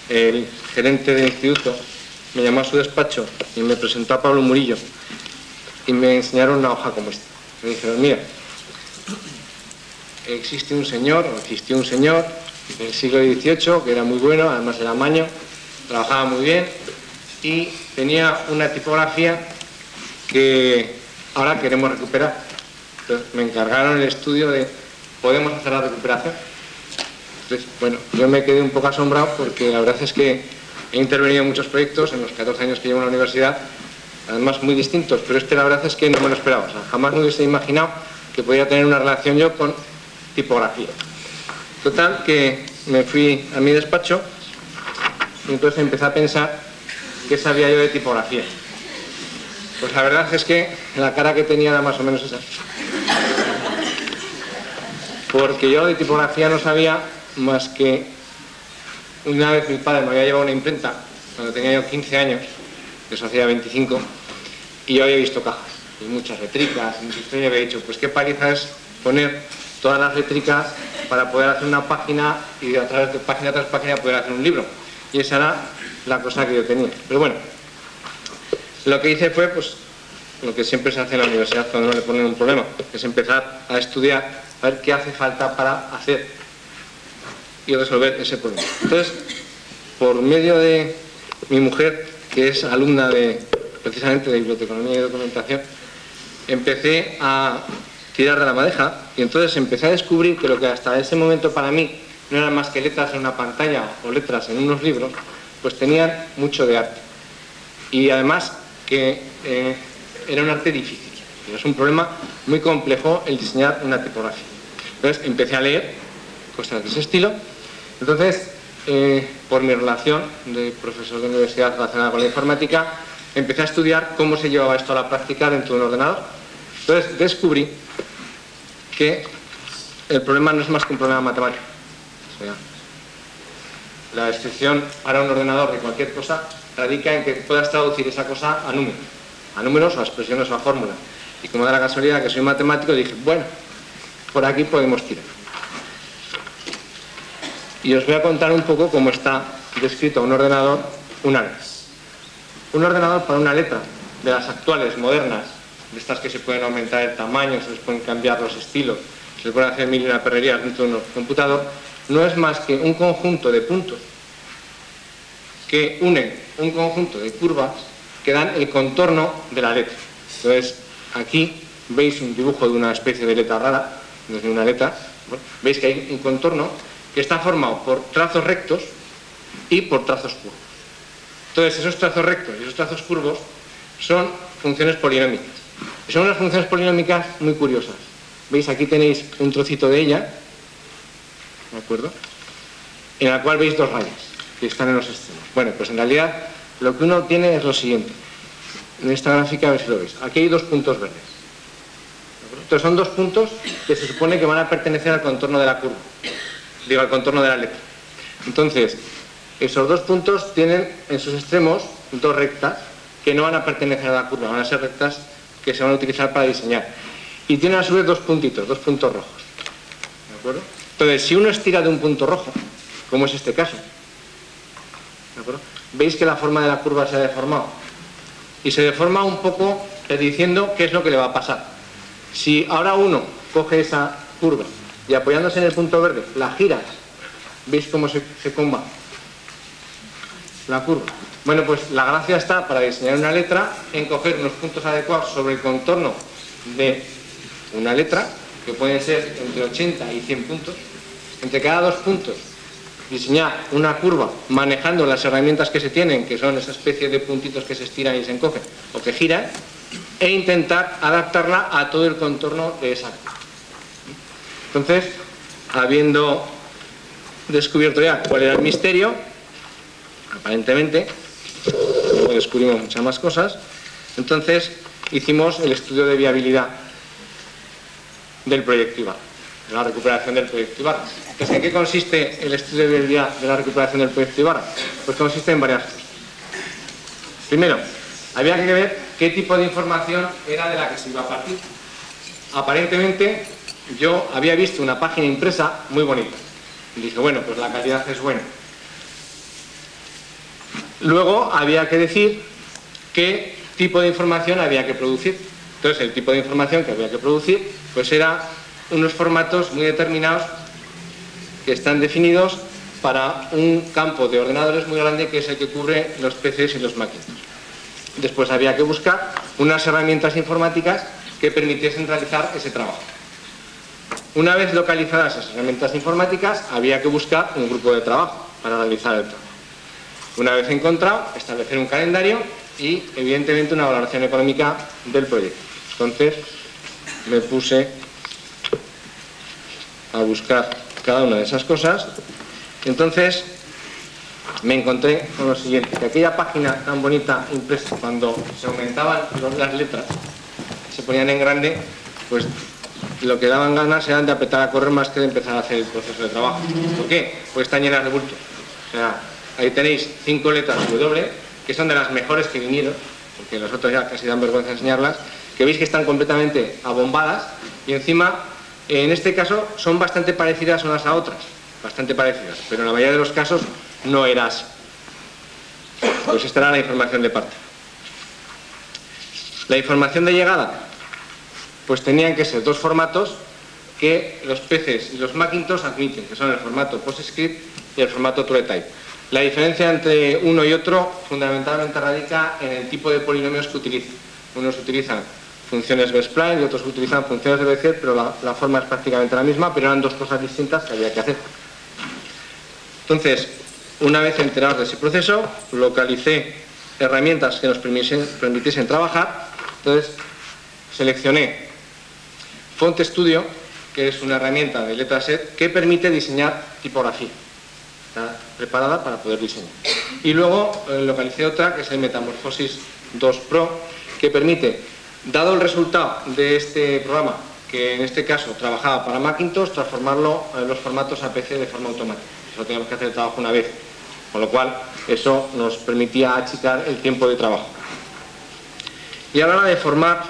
el gerente del instituto me llamó a su despacho y me presentó a Pablo Murillo y me enseñaron una hoja como esta. Me dijeron, mira, existió un señor del siglo XVIII que era muy bueno, además era maño, trabajaba muy bien y tenía una tipografía que ahora queremos recuperar. Entonces me encargaron el estudio de ¿podemos hacer la recuperación? Entonces, bueno, yo me quedé un poco asombrado porque la verdad es que he intervenido en muchos proyectos en los 14 años que llevo en la universidad, además muy distintos, pero la verdad es que no me lo esperaba. O sea, jamás me hubiese imaginado que podía tener una relación yo con tipografía. Total, que me fui a mi despacho y entonces empecé a pensar qué sabía yo de tipografía. Pues la verdad es que la cara que tenía era más o menos esa. Porque yo de tipografía no sabía más que una vez mi padre me había llevado una imprenta cuando tenía yo 15 años, eso hacía 25, y yo había visto cajas y muchas letricas, y yo había dicho, pues qué paliza es poner todas las letricas para poder hacer una página y a través de página tras página poder hacer un libro. Y esa era la cosa que yo tenía. Pero bueno, lo que hice fue pues lo que siempre se hace en la universidad cuando no le ponen un problema, que es empezar a estudiar, a ver qué hace falta para hacer y resolver ese problema. Entonces, por medio de mi mujer, que es alumna precisamente de biblioteconomía y documentación, empecé a tirar de la madeja y entonces empecé a descubrir que lo que hasta ese momento para mí no eran más que letras en una pantalla o letras en unos libros, pues tenían mucho de arte. Y además que era un arte difícil. Es un problema muy complejo el diseñar una tipografía. Entonces empecé a leer cosas de ese estilo. Entonces, por mi relación de profesor de universidad relacionada con la informática, empecé a estudiar cómo se llevaba esto a la práctica dentro de un ordenador. Entonces descubrí que el problema no es más que un problema matemático. O sea, la descripción para un ordenador de cualquier cosa radica en que puedas traducir esa cosa a números o a expresiones o a fórmulas. Y como da la casualidad que soy matemático, dije, bueno, por aquí podemos tirar. Y os voy a contar un poco cómo está descrito un ordenador una vez. Un ordenador para una letra de las actuales, modernas, de estas que se pueden aumentar el tamaño, se les pueden cambiar los estilos, se les pueden hacer mil y una perrerías dentro de un computador, no es más que un conjunto de puntos que unen un conjunto de curvas que dan el contorno de la letra. Entonces, aquí veis un dibujo de una especie de letra rara, desde una letra, ¿no? Veis que hay un contorno que está formado por trazos rectos y por trazos curvos. Entonces, esos trazos rectos y esos trazos curvos son funciones polinómicas. Y son unas funciones polinómicas muy curiosas. ¿Veis? Aquí tenéis un trocito de ella, ¿de acuerdo? En la cual veis dos rayas que están en los extremos. Bueno, pues en realidad lo que uno tiene es lo siguiente. En esta gráfica, a ver si lo veis. Aquí hay dos puntos verdes. Entonces son dos puntos que se supone que van a pertenecer al contorno de la curva. Digo, al contorno de la letra. Entonces, esos dos puntos tienen en sus extremos dos rectas que no van a pertenecer a la curva, van a ser rectas que se van a utilizar para diseñar. Y tienen a su vez dos puntitos, dos puntos rojos. ¿De acuerdo? Entonces, si uno estira de un punto rojo, como es este caso, ¿de acuerdo? Veis que la forma de la curva se ha deformado. Y se deforma un poco diciendo qué es lo que le va a pasar. Si ahora uno coge esa curva y apoyándose en el punto verde, la giras, ¿veis cómo se comba la curva? Bueno, pues la gracia está para diseñar una letra en coger unos puntos adecuados sobre el contorno de una letra, que pueden ser entre 80 y 100 puntos. Entre cada dos puntos diseñar una curva manejando las herramientas que se tienen, que son esa especie de puntitos que se estiran y se encogen o que giran, e intentar adaptarla a todo el contorno de esa curva. Entonces, habiendo descubierto ya cuál era el misterio, aparentemente, luego descubrimos muchas más cosas, entonces hicimos el estudio de viabilidad del proyecto Ibarra, de la recuperación del proyecto Ibarra. Entonces, ¿en qué consiste el estudio de viabilidad de la recuperación del proyecto Ibarra? Pues consiste en varias cosas. Primero, había que ver qué tipo de información era de la que se iba a partir. Aparentemente, yo había visto una página impresa muy bonita. Y dije, bueno, pues la calidad es buena. Luego había que decir qué tipo de información había que producir. Entonces, el tipo de información que había que producir, pues era unos formatos muy determinados que están definidos para un campo de ordenadores muy grande que es el que cubre los PCs y los Macintosh. Después había que buscar unas herramientas informáticas que permitiesen realizar ese trabajo. Una vez localizadas esas herramientas informáticas, había que buscar un grupo de trabajo para realizar el trabajo. Una vez encontrado, establecer un calendario y, evidentemente, una valoración económica del proyecto. Entonces, me puse a buscar cada una de esas cosas. Entonces, me encontré con lo siguiente, que aquella página tan bonita impresa, cuando se aumentaban las letras, se ponían en grande, pues lo que daban ganas eran de apretar a correr más que de empezar a hacer el proceso de trabajo. ¿Por qué? Pues están llenas de bulto. O sea, ahí tenéis 5 letras W, que son de las mejores que vinieron, porque los otros ya casi dan vergüenza enseñarlas, que veis que están completamente abombadas y encima, en este caso, son bastante parecidas unas a otras, bastante parecidas, pero en la mayoría de los casos no era así. Pues esta era la información de parte. La información de llegada, pues tenían que ser dos formatos que los PCs y los Macintosh admiten, que son el formato PostScript y el formato TrueType. La diferencia entre uno y otro fundamentalmente radica en el tipo de polinomios que utilizan. Unos utilizan funciones B-spline y otros utilizan funciones de Bézier, pero la forma es prácticamente la misma, pero eran dos cosas distintas que había que hacer. Entonces, una vez enterados de ese proceso, localicé herramientas que nos permitiesen trabajar. Entonces, seleccioné Font Studio, que es una herramienta de Letraset que permite diseñar tipografía. Está preparada para poder diseñar. Y luego localicé otra, que es el Metamorphosis 2 Pro, que permite, dado el resultado de este programa, que en este caso trabajaba para Macintosh, transformarlo en los formatos APC de forma automática. Eso teníamos que hacer el trabajo una vez, con lo cual eso nos permitía achicar el tiempo de trabajo. Y a la hora de formar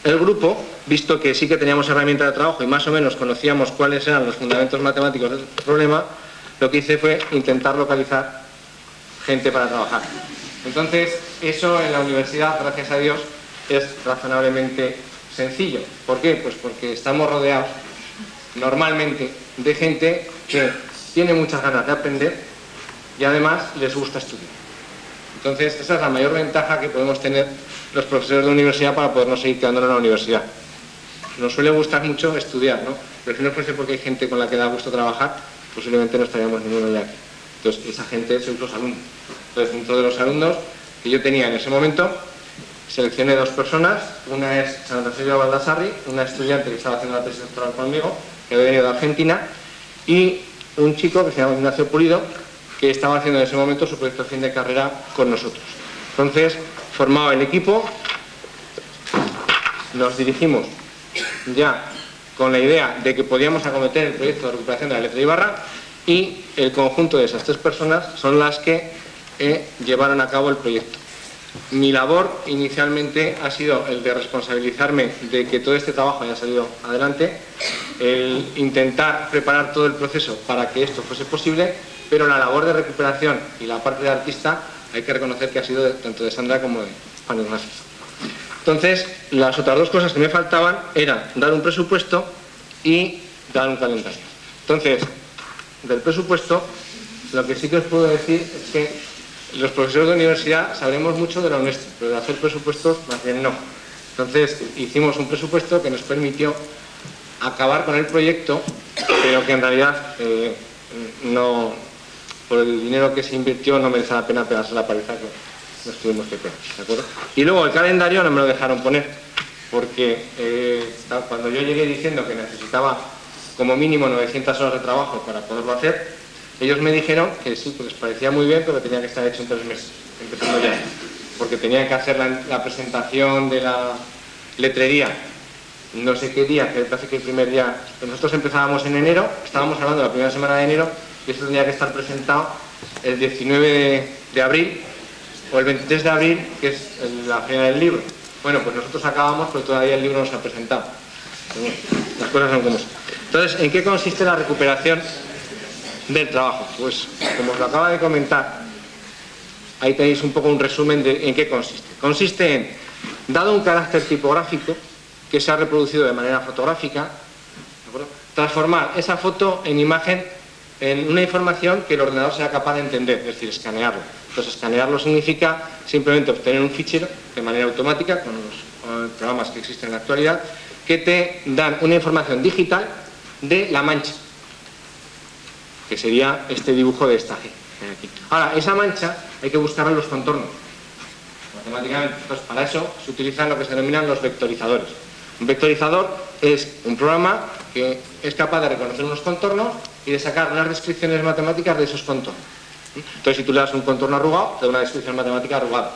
el grupo, visto que sí que teníamos herramientas de trabajo y más o menos conocíamos cuáles eran los fundamentos matemáticos del problema, lo que hice fue intentar localizar gente para trabajar. Entonces, eso en la universidad, gracias a Dios, es razonablemente sencillo. ¿Por qué? Pues porque estamos rodeados normalmente de gente que tiene muchas ganas de aprender y además les gusta estudiar. Entonces, esa es la mayor ventaja que podemos tener los profesores de universidad para podernos seguir quedando en la universidad. Nos suele gustar mucho estudiar, ¿no? Pero si no fuese porque hay gente con la que da gusto trabajar, posiblemente no estaríamos ninguno ya aquí. Entonces, esa gente son los alumnos. Entonces, dentro de los alumnos que yo tenía en ese momento, seleccioné dos personas. Una es Sandra Silvia Baldassarri, una estudiante que estaba haciendo la tesis doctoral conmigo, que había venido de Argentina, y un chico que se llama Ignacio Pulido, que estaba haciendo en ese momento su proyecto de fin de carrera con nosotros. Entonces, formado el equipo, nos dirigimos ya con la idea de que podíamos acometer el proyecto de recuperación de la letra Ibarra, y el conjunto de esas tres personas son las que llevaron a cabo el proyecto. Mi labor inicialmente ha sido el de responsabilizarme de que todo este trabajo haya salido adelante, el intentar preparar todo el proceso para que esto fuese posible, pero la labor de recuperación y la parte de artista hay que reconocer que ha sido tanto de Sandra como de Juan Ignacio. Entonces, las otras dos cosas que me faltaban eran dar un presupuesto y dar un calendario. Entonces, del presupuesto, lo que sí que os puedo decir es que los profesores de universidad sabremos mucho de lo nuestro, pero de hacer presupuestos más bien no. Entonces, hicimos un presupuesto que nos permitió acabar con el proyecto, pero que en realidad no, por el dinero que se invirtió no merece la pena pegarse la paliza que nos tuvimos que pegar, ¿de acuerdo? Y luego el calendario no me lo dejaron poner, porque cuando yo llegué diciendo que necesitaba como mínimo 900 horas de trabajo para poderlo hacer, ellos me dijeron que sí, que les parecía muy bien, pero que tenía que estar hecho en 3 meses, empezando ya, porque tenían que hacer la presentación de la letrería no sé qué día, que parece que el primer día, nosotros empezábamos en enero, estábamos hablando de la primera semana de enero, y esto tenía que estar presentado el 19 de abril, o el 23 de abril, que es la feria del libro. Bueno, pues nosotros acabamos, pero todavía el libro no se ha presentado. Las cosas son como son. Entonces, ¿en qué consiste la recuperación del trabajo? Pues, como os lo acaba de comentar, ahí tenéis un poco un resumen de en qué consiste. Consiste en, dado un carácter tipográfico que se ha reproducido de manera fotográfica, ¿de acuerdo?, transformar esa foto en imagen, en una información que el ordenador sea capaz de entender, es decir, escanearlo. Entonces, escanearlo significa simplemente obtener un fichero de manera automática con los programas que existen en la actualidad, que te dan una información digital de la mancha, que sería este dibujo de esta G. Aquí. Ahora, esa mancha hay que buscarla en los contornos, matemáticamente. Entonces, para eso se utilizan lo que se denominan los vectorizadores. Un vectorizador es un programa que es capaz de reconocer unos contornos y de sacar unas descripciones matemáticas de esos contornos. Entonces, si tú le das un contorno arrugado, te da una descripción matemática arrugada.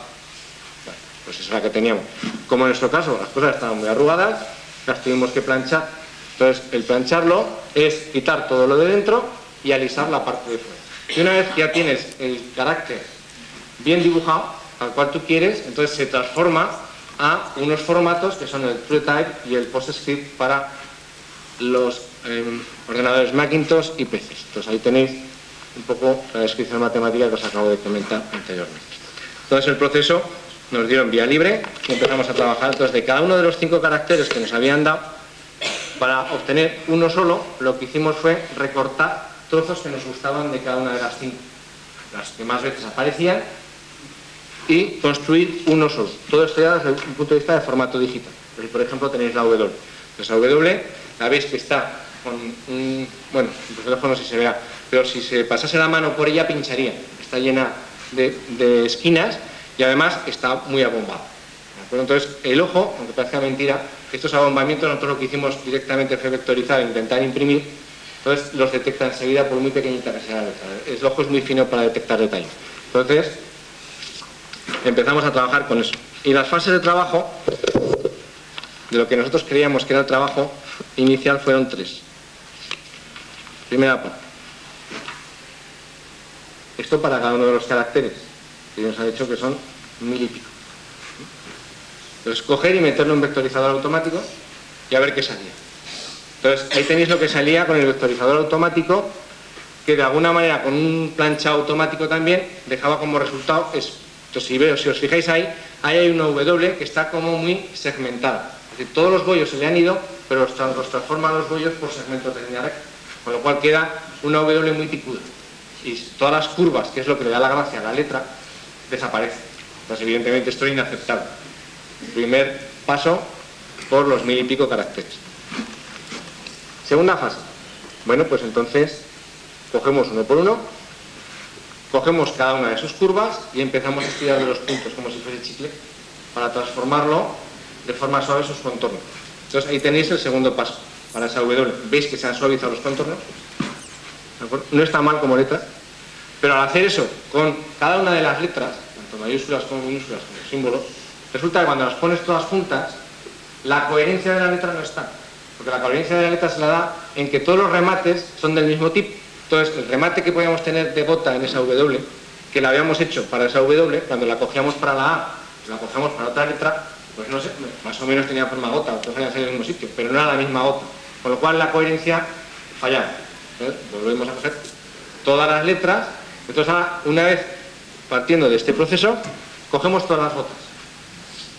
Bueno, pues esa es la que teníamos. Como en nuestro caso las cosas estaban muy arrugadas, las tuvimos que planchar. Entonces, el plancharlo es quitar todo lo de dentro y alisar la parte de fuera. Y una vez que ya tienes el carácter bien dibujado, al cual tú quieres, entonces se transforma a unos formatos que son el TrueType y el PostScript para los ordenadores Macintosh y PCs. Entonces ahí tenéis un poco la descripción matemática que os acabo de comentar anteriormente. Entonces el proceso nos dieron vía libre y empezamos a trabajar. Entonces, de cada uno de los 5 caracteres que nos habían dado, para obtener uno solo, lo que hicimos fue recortar trozos que nos gustaban de cada una de las 5, las que más veces aparecían, y construir uno solo. Todo esto ya desde un punto de vista de formato digital. Por ejemplo, tenéis la W. Pues la W, la veis que está con un... Bueno, en el teléfono no sé si se verá, pero si se pasase la mano por ella pincharía. Está llena de esquinas y además está muy abombada. Entonces, el ojo, aunque parezca mentira, estos abombamientos nosotros lo que hicimos directamente fue vectorizar e intentar imprimir, entonces los detecta enseguida por muy pequeñita que sea la letra. El ojo es muy fino para detectar detalles. Entonces, empezamos a trabajar con eso. Y las fases de trabajo, de lo que nosotros creíamos que era el trabajo inicial, fueron 3. Primera parte. Esto para cada uno de los caracteres, que nos ha dicho que son 1000 y pico. Entonces, coger y meterlo en un vectorizador automático y a ver qué salía. Entonces, ahí tenéis lo que salía con el vectorizador automático, que de alguna manera, con un planchado automático también, dejaba como resultado esto. Entonces, si os fijáis ahí hay una W que está como muy segmentada. Es decir, todos los bollos se le han ido, pero los transforman los bollos por segmentos de línea recta. Con lo cual queda una W muy picuda. Y todas las curvas, que es lo que le da la gracia a la letra, desaparecen. Entonces, evidentemente, esto es inaceptable. Primer paso por los 1000 y pico caracteres. Segunda fase. Bueno, pues entonces cogemos uno por uno, cogemos cada una de sus curvas y empezamos a estirar de los puntos como si fuese chicle para transformarlo de forma suave sus contornos. Entonces ahí tenéis el segundo paso para esa W. ¿Veis que se han suavizado los contornos? ¿De acuerdo? No está mal como letra, pero al hacer eso con cada una de las letras, tanto mayúsculas como minúsculas como símbolos, resulta que cuando las pones todas juntas, la coherencia de la letra no está. Porque la coherencia de la letra se la da en que todos los remates son del mismo tipo. Entonces, el remate que podíamos tener de gota en esa W, que la habíamos hecho para esa W, cuando la cogíamos para la A, la cogíamos para otra letra, pues no sé, más o menos tenía forma gota, o todos salían en el mismo sitio, pero no era la misma gota. Con lo cual la coherencia fallaba. Entonces, volvemos a coger todas las letras. Entonces, ahora, una vez partiendo de este proceso, cogemos todas las gotas.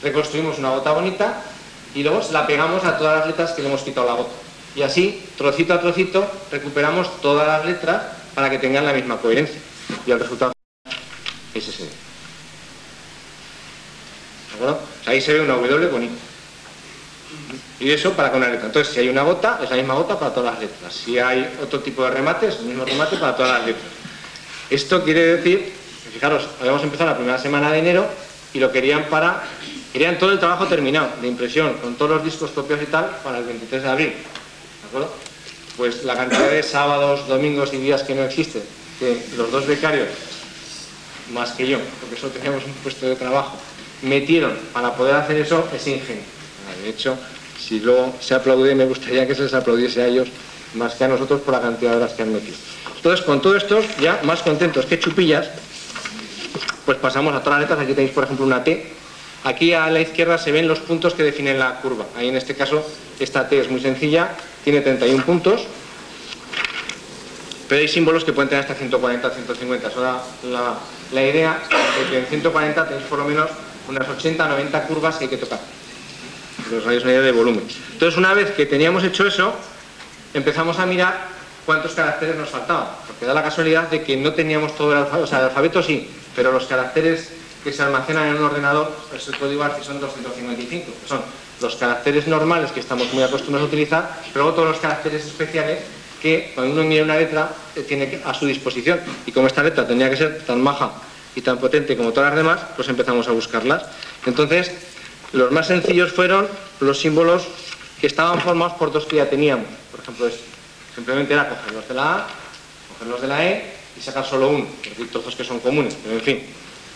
Reconstruimos una gota bonita y luego la pegamos a todas las letras que le hemos quitado la gota. Y así, trocito a trocito, recuperamos todas las letras para que tengan la misma coherencia. Y el resultado es ese. ¿De acuerdo? O sea, ahí se ve una W bonita. Y eso para con una letra. Entonces, si hay una gota, es la misma gota para todas las letras. Si hay otro tipo de remate, es el mismo remate para todas las letras. Esto quiere decir, fijaros, habíamos empezado la primera semana de enero y lo querían querían todo el trabajo terminado, de impresión, con todos los discos copiados y tal, para el 23 de abril. ¿De acuerdo? Pues la cantidad de sábados, domingos y días que no existen, que los dos becarios, más que yo, porque solo teníamos un puesto de trabajo, metieron para poder hacer eso, es ingente. De hecho, si luego se aplaude, me gustaría que se les aplaudiese a ellos más que a nosotros por la cantidad de horas que han metido. Entonces, con todo esto, ya más contentos que chupillas, pues pasamos a todas las letras. Aquí tenéis, por ejemplo, una T. Aquí a la izquierda se ven los puntos que definen la curva. Ahí, en este caso, esta T es muy sencilla, tiene 31 puntos, pero hay símbolos que pueden tener hasta 140, 150. Ahora, la idea es que en 140 tenéis por lo menos unas 80, 90 curvas que hay que tocar. Os dais una idea de volumen. Entonces, una vez que teníamos hecho eso, empezamos a mirar cuántos caracteres nos faltaban, porque da la casualidad de que no teníamos todo el alfabeto. O sea, el alfabeto sí, pero los caracteres que se almacenan en un ordenador, pues el código ARCI son 255, que son los caracteres normales que estamos muy acostumbrados a utilizar, pero luego todos los caracteres especiales que cuando uno mira una letra tiene a su disposición. Y como esta letra tenía que ser tan maja y tan potente como todas las demás, pues empezamos a buscarlas. Entonces, los más sencillos fueron los símbolos que estaban formados por dos que ya teníamos. Por ejemplo, simplemente era coger los de la A, coger los de la E y sacar solo uno, porque hay trozos que son comunes, pero en fin,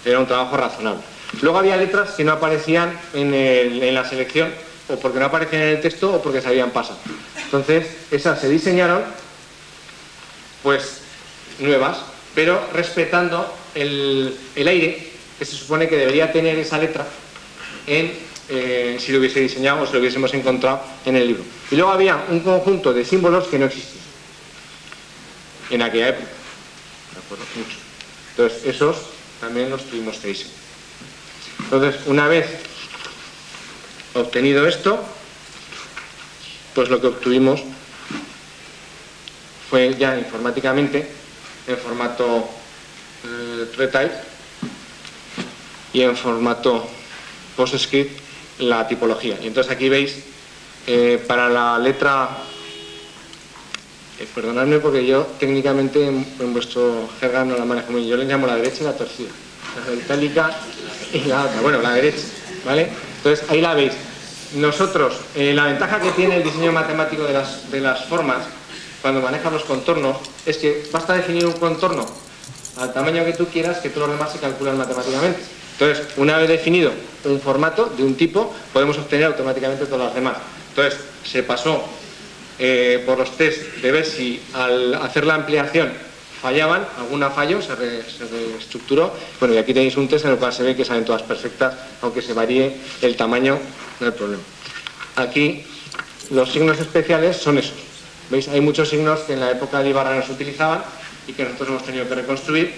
era un trabajo razonable. Luego había letras que no aparecían en la selección, o porque no aparecían en el texto o porque se habían pasado. Entonces, esas se diseñaron, pues, nuevas, pero respetando el aire que se supone que debería tener esa letra si lo hubiese diseñado o si lo hubiésemos encontrado en el libro. Y luego había un conjunto de símbolos que no existían en aquella época. ¿De acuerdo? Mucho. Entonces, esos también los tuvimos que diseñar. Entonces, una vez obtenido esto, pues lo que obtuvimos fue ya informáticamente, en formato retype y en formato PostScript la tipología. Y entonces aquí veis, para la letra, perdonadme porque yo técnicamente en vuestro jerga no la manejo muy bien, yo le llamo la derecha y la torcida, la itálica y la otra, bueno, la derecha, ¿vale? Entonces ahí la veis. Nosotros, la ventaja que tiene el diseño matemático de las formas, cuando manejas los contornos, es que basta definir un contorno al tamaño que tú quieras, que todos los demás se calculan matemáticamente. Entonces, una vez definido un formato de un tipo, podemos obtener automáticamente todas las demás. Entonces, se pasó por los test de ver si al hacer la ampliación fallaban, alguna falló, se reestructuró. Bueno, y aquí tenéis un test en el cual se ve que salen todas perfectas, aunque se varíe el tamaño, no hay problema. Aquí, los signos especiales son esos. ¿Veis? Hay muchos signos que en la época de Ibarra no se utilizaban y que nosotros hemos tenido que reconstruir,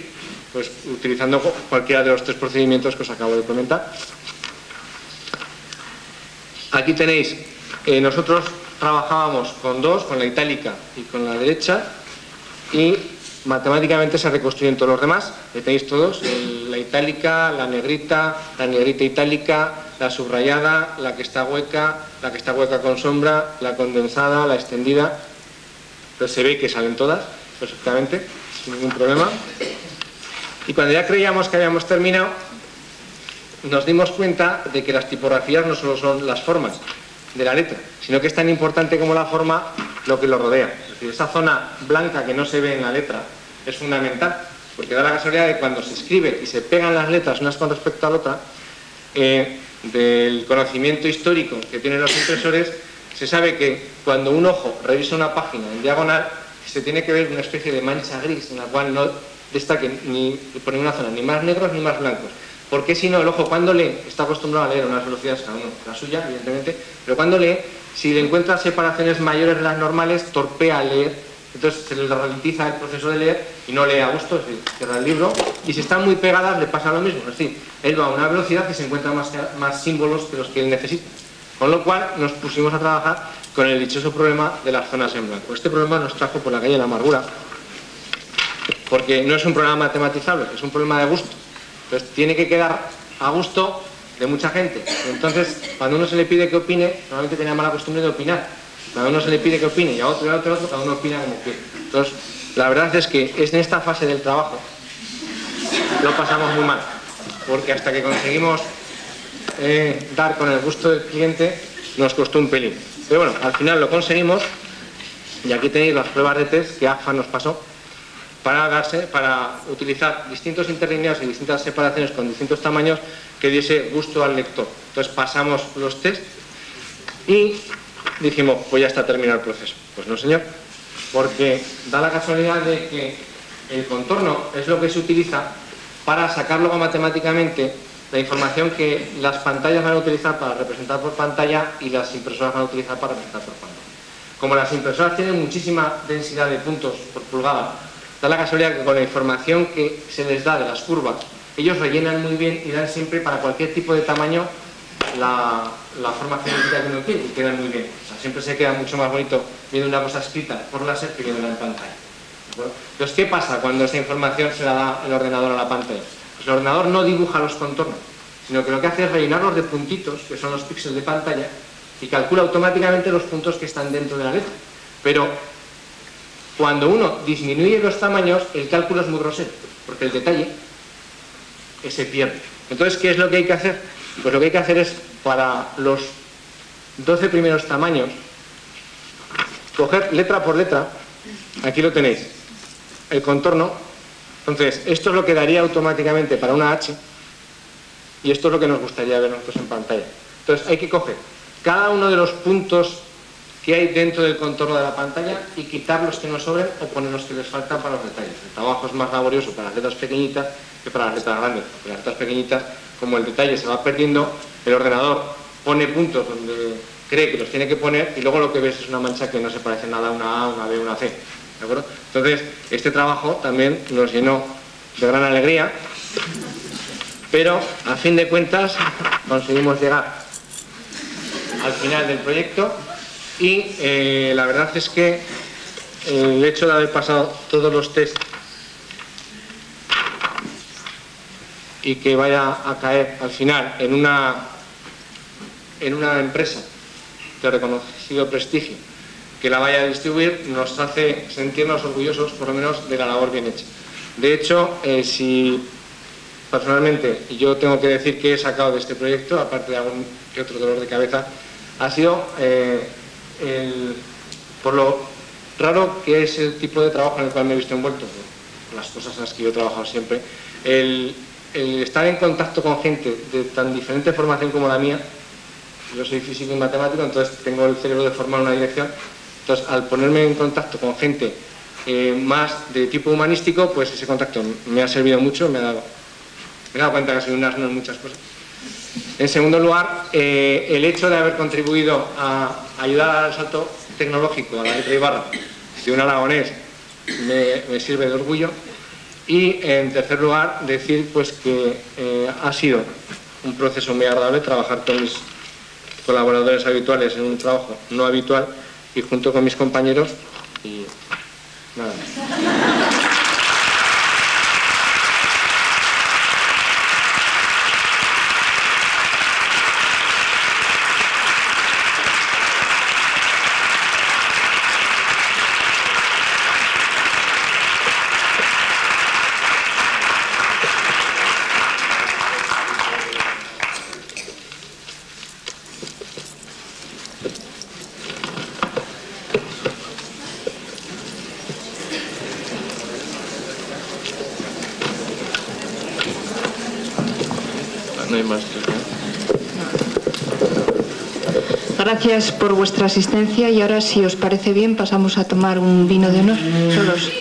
pues utilizando cualquiera de los tres procedimientos que os acabo de comentar. Aquí tenéis, nosotros trabajábamos con dos, con la itálica y con la derecha, y matemáticamente se reconstruyen todos los demás. Tenéis todos, la itálica, la negrita itálica, la subrayada, la que está hueca con sombra, la condensada, la extendida. Entonces se ve que salen todas perfectamente, sin ningún problema. Y cuando ya creíamos que habíamos terminado, nos dimos cuenta de que las tipografías no solo son las formas de la letra, sino que es tan importante como la forma lo que lo rodea. Es decir, esa zona blanca que no se ve en la letra es fundamental, porque da la casualidad de cuando se escribe y se pegan las letras unas con respecto a la otra, del conocimiento histórico que tienen los impresores, se sabe que cuando un ojo revisa una página en diagonal, se tiene que ver una especie de mancha gris en la cual no destaquen ni por ninguna zona, ni más negros ni más blancos. Porque si no, el ojo cuando lee, está acostumbrado a leer a unas velocidades cada uno, la suya, evidentemente, pero cuando lee, si le encuentra separaciones mayores de las normales, torpea al leer, entonces se le ralentiza el proceso de leer y no lee a gusto, es decir, cierra el libro, y si están muy pegadas le pasa lo mismo, es decir, él va a una velocidad que se encuentra más símbolos que los que él necesita. Con lo cual nos pusimos a trabajar con el dichoso problema de las zonas en blanco. Este problema nos trajo por la calle de la amargura, porque no es un problema matematizable, es un problema de gusto. Entonces tiene que quedar a gusto de mucha gente. Entonces, cuando uno se le pide que opine, normalmente tenía mala costumbre de opinar. Cuando uno se le pide que opine y a otro, cada uno opina como quiere. Entonces, la verdad es que es en esta fase del trabajo lo pasamos muy mal, porque hasta que conseguimos dar con el gusto del cliente nos costó un pelín. Pero bueno, al final lo conseguimos, y aquí tenéis las pruebas de test que AFA nos pasó para utilizar distintos interlineados y distintas separaciones con distintos tamaños que diese gusto al lector. Entonces pasamos los test y dijimos, pues ya está terminado el proceso. Pues no, señor, porque da la casualidad de que el contorno es lo que se utiliza para sacar luego matemáticamente la información que las pantallas van a utilizar para representar por pantalla y las impresoras van a utilizar para representar por pantalla. Como las impresoras tienen muchísima densidad de puntos por pulgada, da la casualidad que con la información que se les da de las curvas, ellos rellenan muy bien y dan siempre para cualquier tipo de tamaño la forma geométrica que uno quiere y quedan muy bien. O sea, siempre se queda mucho más bonito viendo una cosa escrita por láser que viéndola en pantalla. ¿De acuerdo? Entonces, ¿qué pasa cuando esa información se la da el ordenador a la pantalla? Pues el ordenador no dibuja los contornos, sino que lo que hace es rellenarlos de puntitos, que son los píxeles de pantalla, y calcula automáticamente los puntos que están dentro de la letra. Pero cuando uno disminuye los tamaños, el cálculo es muy grosero, porque el detalle se pierde. Entonces, ¿qué es lo que hay que hacer? Pues lo que hay que hacer es, para los 12 primeros tamaños, coger letra por letra, aquí lo tenéis, el contorno. Entonces, esto es lo que daría automáticamente para una H, y esto es lo que nos gustaría ver nosotros en pantalla. Entonces, hay que coger cada uno de los puntos que hay dentro del contorno de la pantalla y quitar los que nos sobren o poner los que les faltan para los detalles. El trabajo es más laborioso para las letras pequeñitas que para las letras grandes. Porque las letras pequeñitas, como el detalle se va perdiendo, el ordenador pone puntos donde cree que los tiene que poner y luego lo que ves es una mancha que no se parece nada a una A, una B, una C. ¿De acuerdo? Entonces, este trabajo también nos llenó de gran alegría, pero a fin de cuentas conseguimos llegar al final del proyecto Y la verdad es que el hecho de haber pasado todos los test y que vaya a caer al final en una empresa de reconocido prestigio que la vaya a distribuir, nos hace sentirnos orgullosos, por lo menos, de la labor bien hecha. De hecho, si personalmente yo tengo que decir que he sacado de este proyecto, aparte de algún que otro dolor de cabeza, ha sido por lo raro que es el tipo de trabajo en el cual me he visto envuelto, las cosas en las que yo he trabajado siempre, el estar en contacto con gente de tan diferente formación como la mía. Yo soy físico y matemático, entonces tengo el cerebro deformado en una dirección. Entonces, al ponerme en contacto con gente más de tipo humanístico, pues ese contacto me ha servido mucho, me he dado cuenta que soy un asno en muchas cosas. En segundo lugar, el hecho de haber contribuido a ayudar al salto tecnológico a la letra Ibarra de un aragonés me sirve de orgullo. Y en tercer lugar, decir pues que ha sido un proceso muy agradable trabajar con mis colaboradores habituales en un trabajo no habitual y junto con mis compañeros y nada más. No hay más. Gracias por vuestra asistencia y ahora, si os parece bien, pasamos a tomar un vino de honor. Solos.